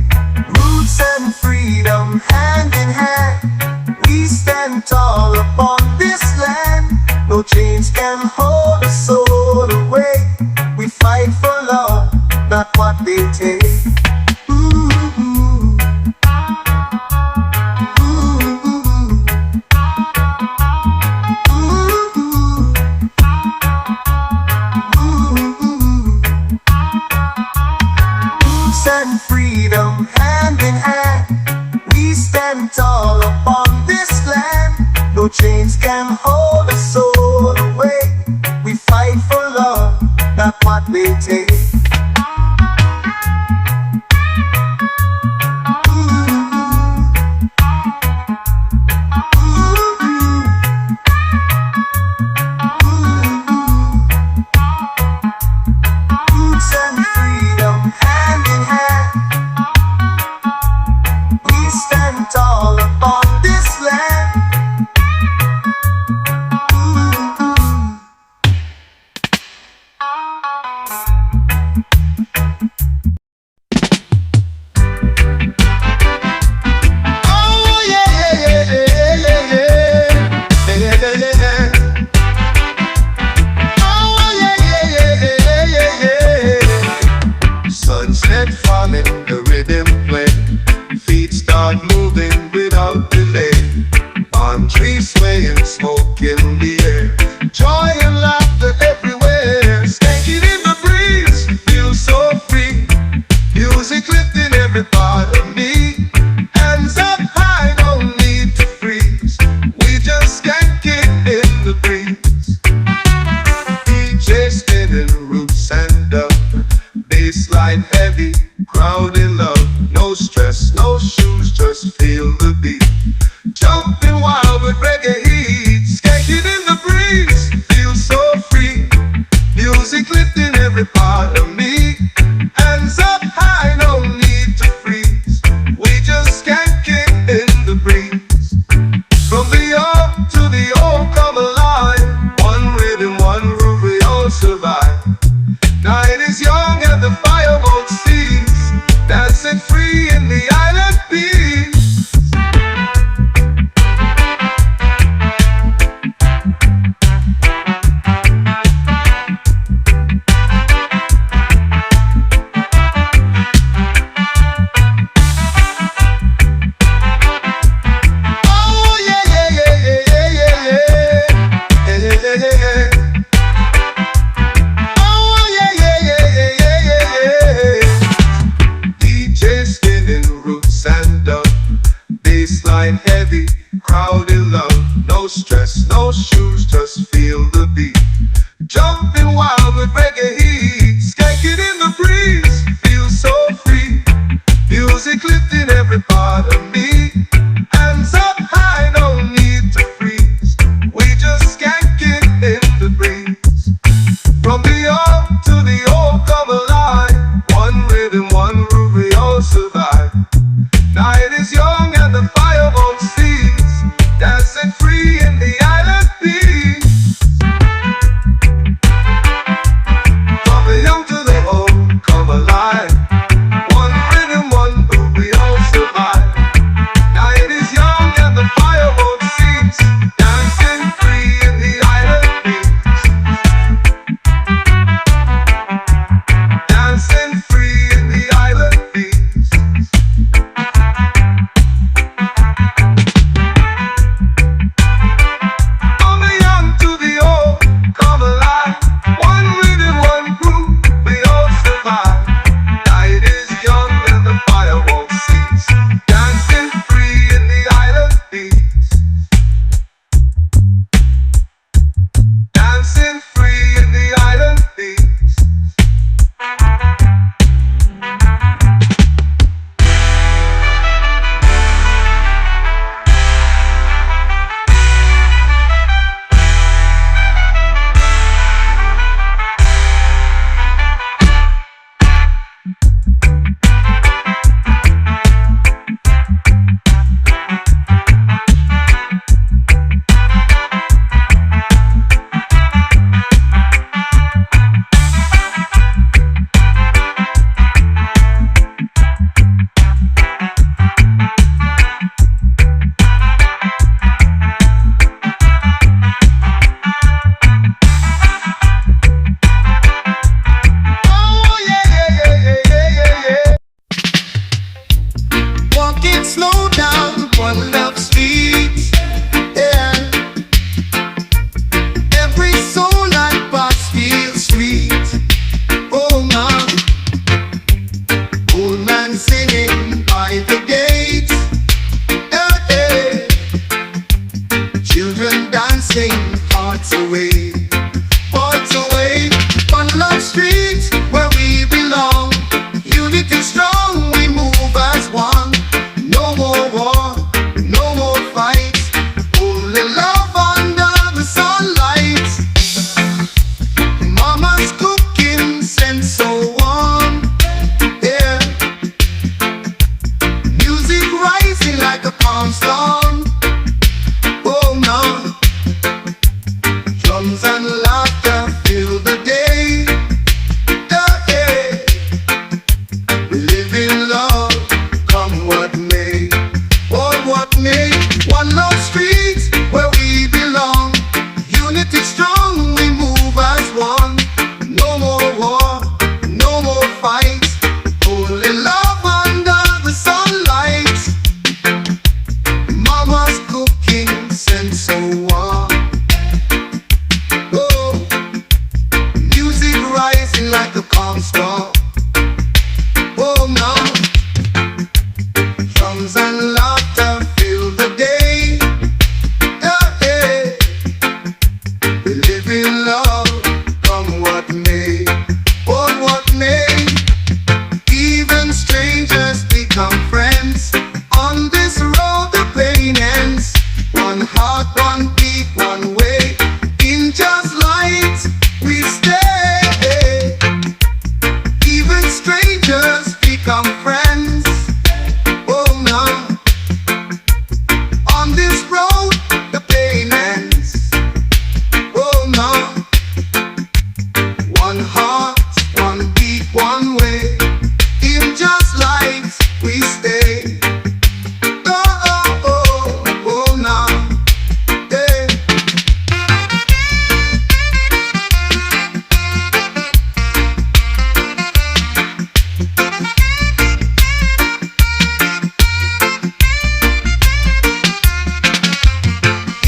S2: Roots and freedom hand in hand. We stand tall upon this land. No chains can hold a soul away. We fight for love, not what they take. Ooh, ooh. Ooh, ooh. Ooh, ooh. Roots and freedom hand in hand. We stand tall upon this land. No chains can hold a soul away. We fight for love, not what they take. Roots and freedom hand in hand. We stand tall upon this land.
S4: heavy, crowded love. No stress, no shoes, just feel the beat. Jumping wild with reggae heat, skanking in the breeze, feel so free. Music lifting every part of me. Hands up high, no need to freeze. We just skanking in the breeze. From the young to the old come alive. One rhythm, one groove, we all survive. Night is young and the fire won't cease. Dancing free in the island peace. From the young to the old come alive. One rhythm, one groove, we all survive. Night is young and the fire won't cease. Dancing free in the island peace. Dancing free in the island peace. From the young to the old come alive. One rhythm, one groove, we all survive. Night is young and the fire won't cease. Dancing free in the island peace. Dancing free in the island peace. Oh yeah, yeah, yeah, yeah, yeah, yeah. Walking slow down one love street. Yeah. Every soul I pass feels sweet. Oh man, old man singing by the gate. Yeah, yeah. Children dancing, hearts away, hearts away. One love street where we belong. Unity strong, we move as one. No more war, no more fights. Only love under the sunlight. Mama's cooking scent so warm. Yeah. Music rising like a palm storm. Oh no. Drums and laughter fill the day. Yeah, yeah. We live in love, come what may. Or what may. One love street where we belong. Unity strong, we move as one. No more war, no more fight. Only love under the sunlight. Mama's cooking scent so warm. Oh, music rising like a calm storm. Oh no, drums and laughter fill the day. Yeah, yeah. We live in love, come what may, or what may. Even strangers become friends. On this road the pain ends. One heart, one beat, one way. In just light we stay. Even strangers become friends. Oh no. On this road the pain ends. Oh no. One heart, one beat, one way. In just light we stay. Oh, oh, oh, oh, no. Yeah.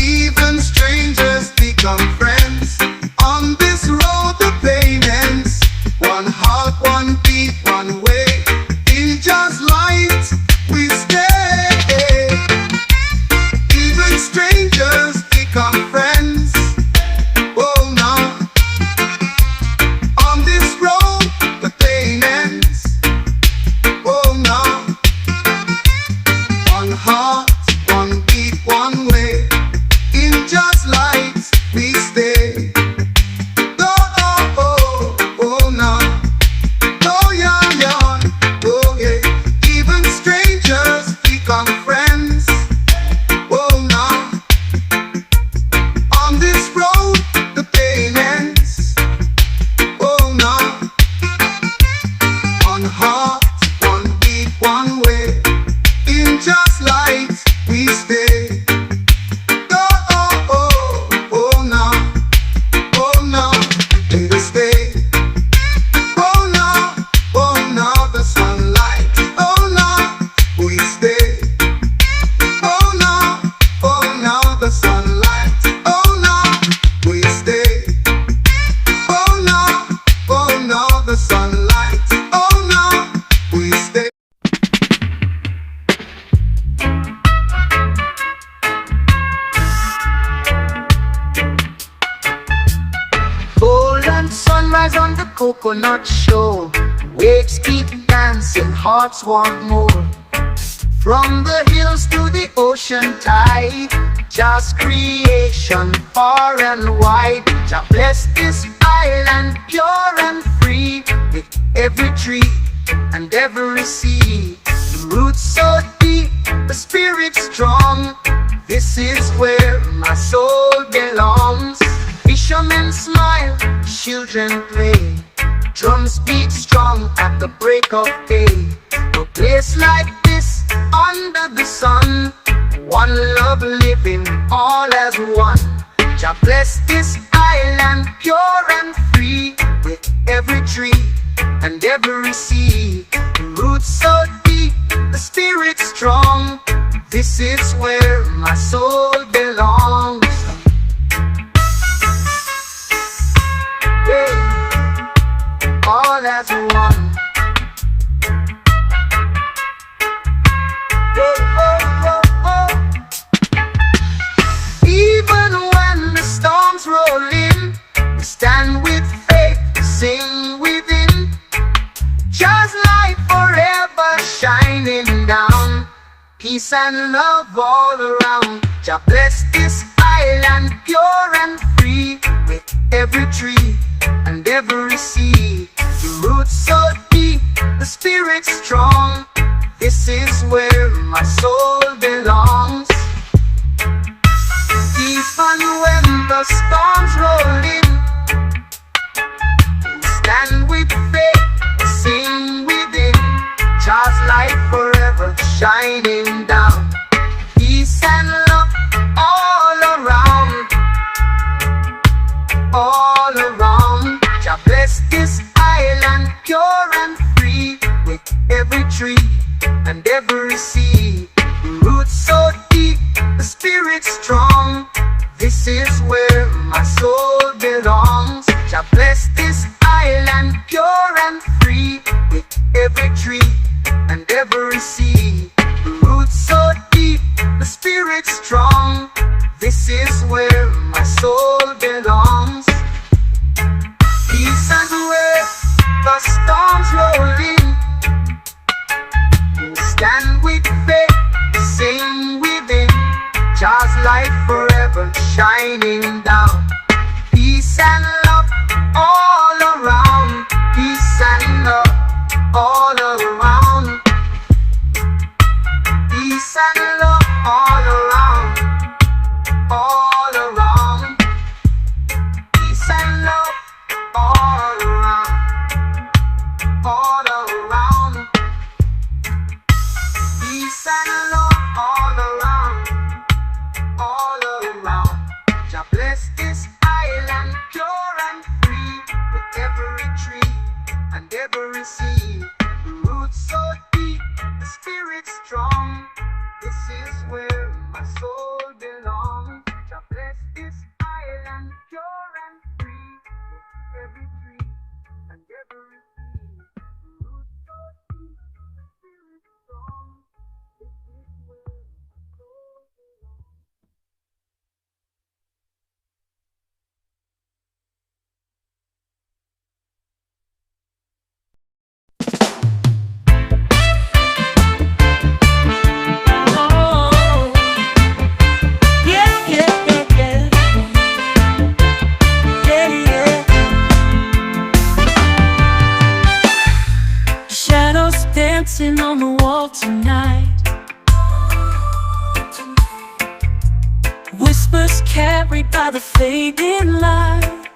S4: Even strangers become friends. On this road the pain ends. One heart, one beat, one way. In just light
S2: coconut show. Waves keep dancing, hearts want more. From the hills to the ocean tide, just creation far and wide. Jah bless this island pure and free, with every tree and every sea. The roots so deep, the spirit strong. This is where my soul belongs. Fishermen smile, children play. Drums beat strong at the break of day. A place like this, under the sun, one love living all as one. Jah bless this island pure and free, with every tree and every sea. The roots so deep, the spirit strong. This is where my soul belongs. Yeah. All as one. Even when the storms roll in, we stand with faith, sing within. Just light forever shining down, peace and love all around. Jah bless this island pure and free, with every tree and every sea. The roots so deep, the spirit strong. This is where my soul belongs. Even when the storms roll in, we stand with faith, sing within. Just light forever shining down, peace and love all around, all around. Jah bless this island pure and free, with every tree and every sea. The roots so deep, the spirit strong. This is where my soul belongs. Jah bless this island pure and free, with every tree and every sea. The roots so deep, the spirit strong. This is where my soul belongs. Peace and where the storms roll in, we stand with faith, sing within. Just light forever shining down, peace and love all around, peace and love all around, peace and love all around, all around, peace and love all around, all around, peace and love all around, all around. Jah bless this island pure and free, with every tree and every sea. The roots so deep, the spirit strong. This is where my soul belongs. Jah bless this island pure and free, with every tree and every sea. The roots so deep, the spirit strong. This is where my soul belongs.
S1: Shadows dancing on the wall tonight. Whispers carried by the fading light.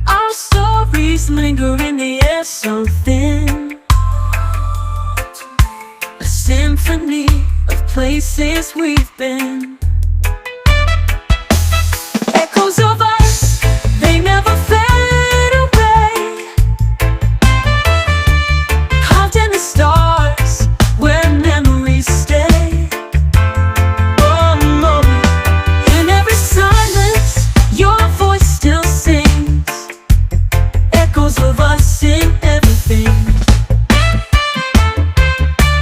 S1: Our stories linger in the air so thin, a symphony of places we've been. Echoes of us, they never fade away. Carved in the stars, where memories stay. Oh no, in every silence, your voice still sings. Echoes of us in everything.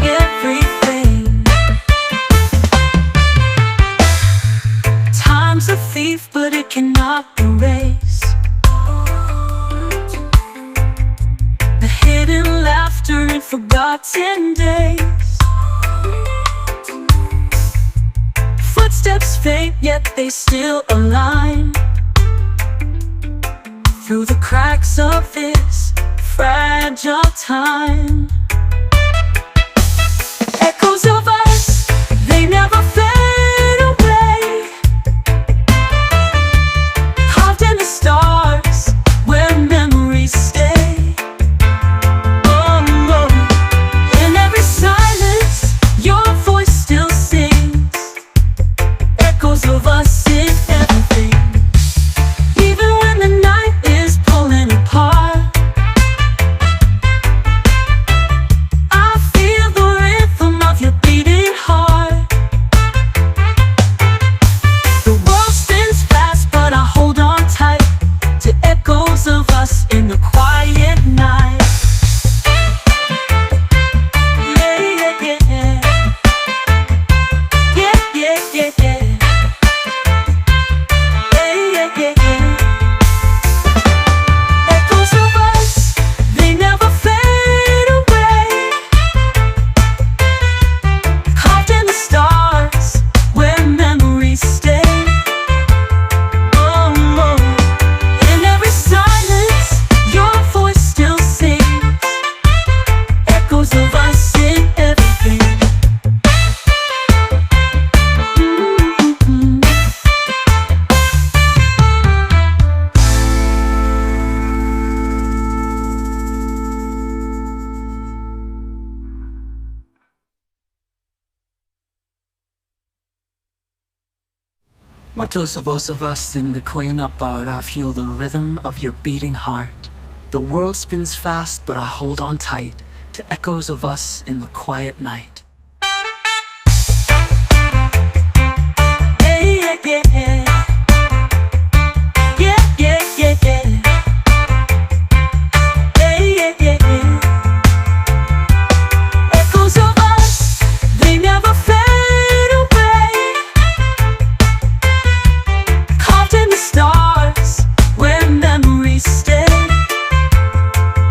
S1: Everything. forgotten days. Footsteps faint, yet they still align through the cracks of this fragile time. Echoes of us, they never fade away, carved in the stars where memories stay. Oh, in every silence, your voice still sings. Echoes of us in everything. Even when the night is pulling apart, I feel the rhythm of your beating heart. The world spins fast, but I hold on tight to echoes of us in the quiet night. Yeah, yeah, yeah. Yeah, yeah, yeah, yeah. Yeah, yeah, yeah, yeah. Echoes of us, they never fade away, carved in the stars where memories stay. Oh, in every silence, your voice still sings. Echoes of us in everything. Muchos of us in the Queen Bar, I feel the rhythm of your beating heart. The world spins fast, but I hold on tight to echoes of us in the quiet night. Hey, yeah, yeah, yeah. Yeah, yeah, yeah, yeah. Hey, yeah, yeah, yeah. Echoes of us, they never fade away, carved in the stars where memories stay.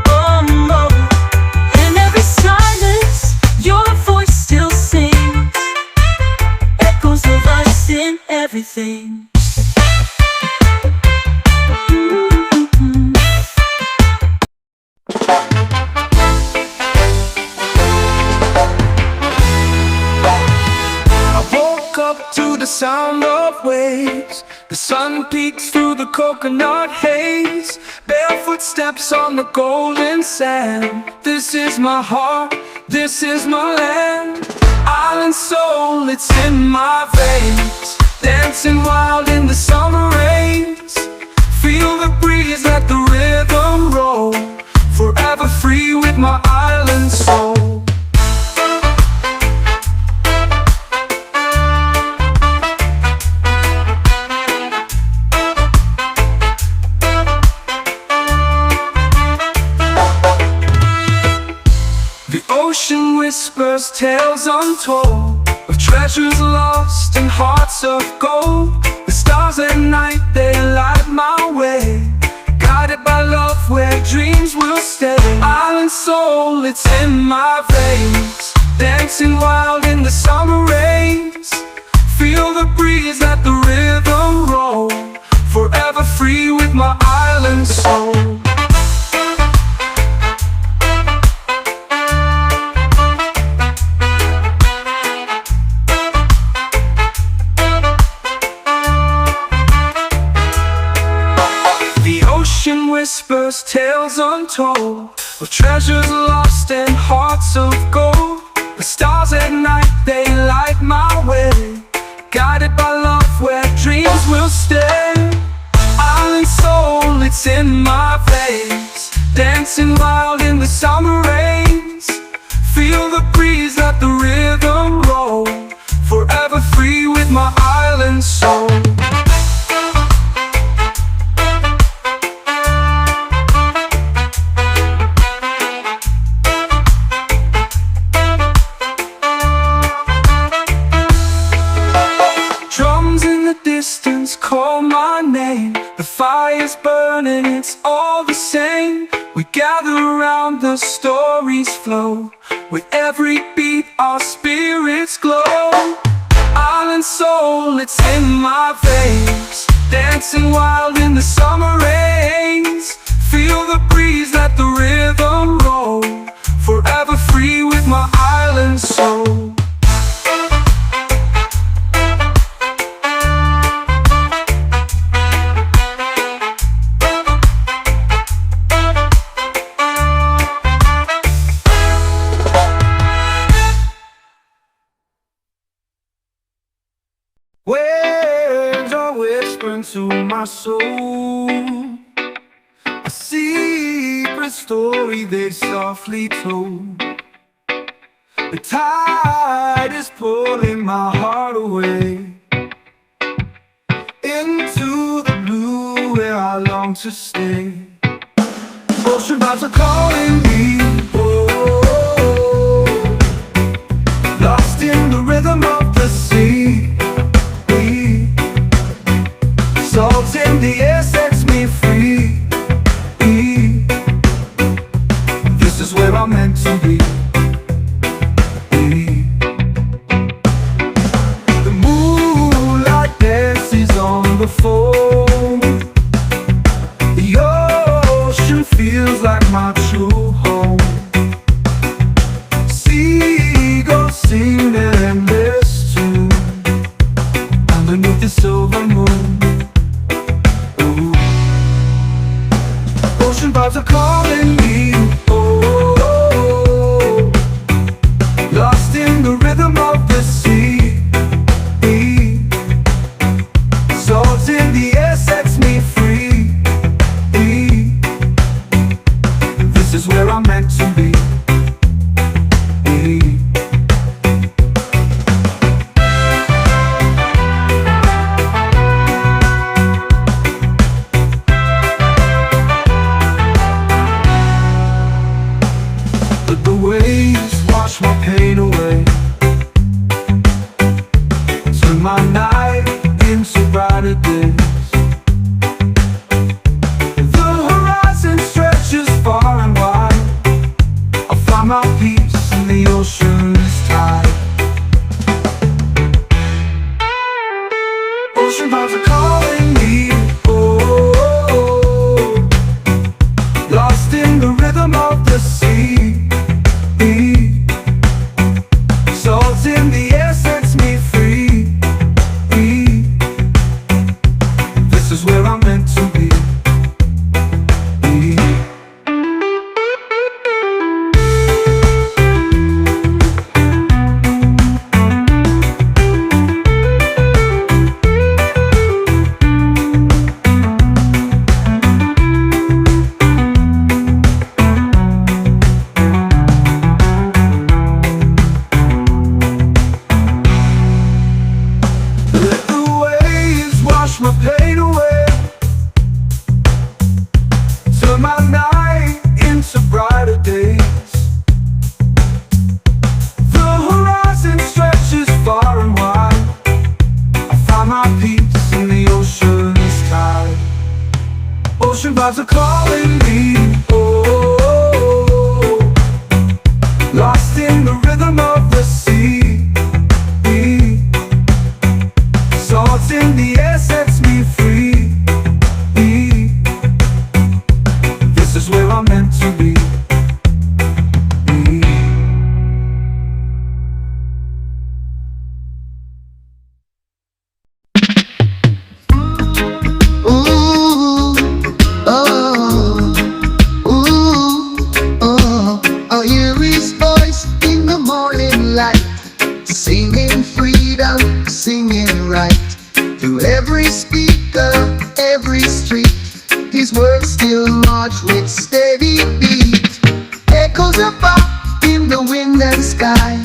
S1: Oh, in every silence, your voice still sings. Echoes of us in everything.
S3: I woke up to the sound of waves. The sun peeks through the coconut haze. Barefoot steps on the golden sand. This is my heart, this is my land. Island soul, it's in my veins. Dancing wild in the summer rains. Feel the breeze, let the rhythm roll. Forever free with my island soul. The ocean whispers tales untold of treasures lost and hearts of gold. The stars at night, they light my way, guided by love where dreams will stay. Island soul, it's in my veins. Dancing wild in the summer rains. Feel the breeze, let the rhythm roll. Forever free with my island soul. Whispers tales untold of treasures lost and hearts of gold. The stars at night, they light my way, guided by love where dreams will stay. Island soul, it's in my veins. Dancing wild in the summer rains. Feel the breeze, let the rhythm roll. Forever free with my island soul. Call my name, the fire's burning, it's all the same. We gather around, the stories flow. With every beat our spirits glow. Island soul, it's in my veins. Dancing wild in the summer rains. Feel the breeze, let the rhythm roll. Forever free with my island soul. Waves are whispering to my soul, a secret story they softly told. The tide is pulling my heart away into the blue where I long to stay. Ocean vibes are calling me, oh, lost in the rhythm of the sea. Salt in the air sets me free. This is where I'm meant to be. The moonlight dances on the foam. The ocean feels like my true home. Seagulls sing an endless tune underneath the silver moon. Ocean vibes are calling me, oh, oh, oh, lost in the rhythm of the sea. Salt in the air sets me free. This is where I'm meant to be. Wash my pain away. Turn my night into brighter days. The horizon stretches far and wide. I'll find my peace in the ocean's tide. Ocean vibes are calling me, oh, oh, oh, lost in the rhythm of the sea. Salt in the air sets me free. This is where I'm meant to be. My pain away. Turn my night into brighter days. The horizon stretches far and wide. I find my peace in the ocean's tide. Ocean vibes are calling me, oh, oh, oh, lost in the rhythm of the sea. Salt in the air sets me free. This is where I'm meant to be.
S2: Ooh, oh, ooh, oh. I hear his voice in the morning light, singing freedom, singing right. To every speaker, every street, his words still march with steady beat. Echoes of pop in the wind and sky,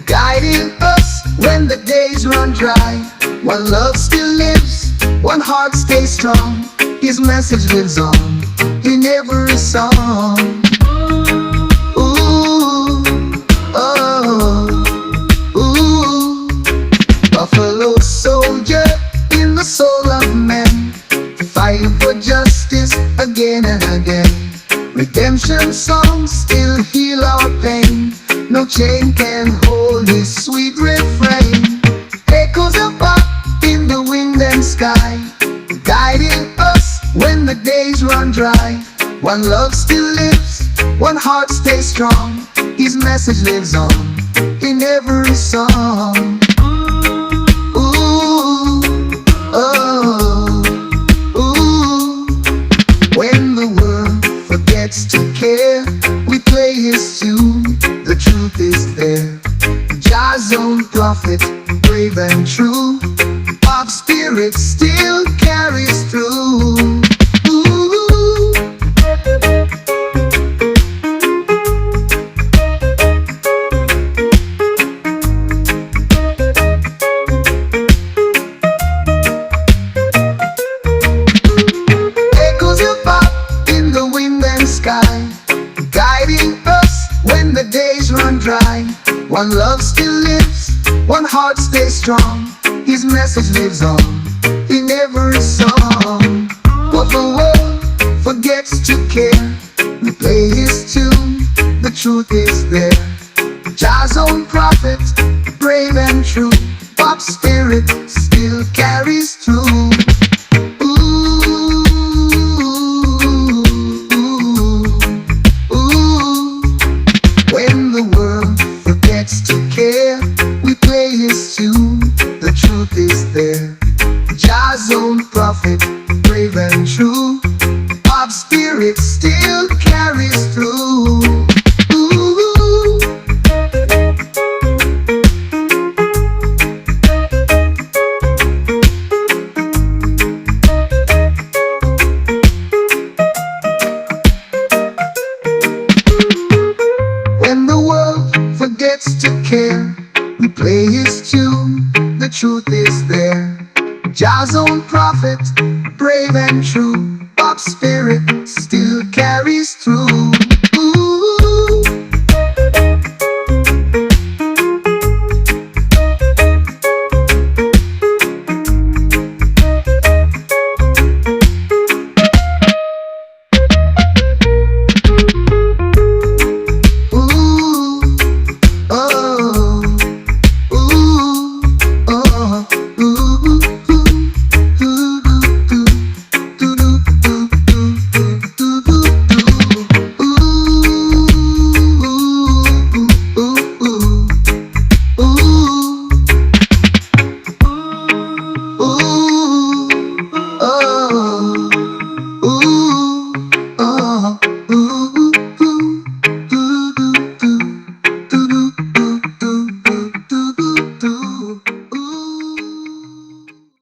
S2: guiding us when the days run dry. One love still lives, one heart stays strong. His message lives on in every song. Ooh, oh, ooh, buffalo soldier in the soul of man, fighting for justice again and again. Redemption No chain can hold his sweet refrain. Echoes of pop in the wind and sky, guiding us when the days run dry. One love still lives, one heart stays strong. His message lives on in every song. Ooh, oh, ooh. When the world forgets to care, we play his tune. The truth is there. Jah's own prophet, brave and true. Pop spirit still carries through. Echoes of pop in the wind and sky, guiding us when the days run dry. One love still lives, one heart stays strong. His message lives on in every song. But the world forgets to care, we play his tune. The truth is there. Jah's own prophet, brave and true. Pop spirit still carries through. When the world forgets to care, we play his tune. The truth is there. Jah's own prophet, brave and true. Pop spirit still carries through. When the world forgets to care, we play his tune. The truth is there. Jah's own prophet, brave and true. Pop spirit still carries through.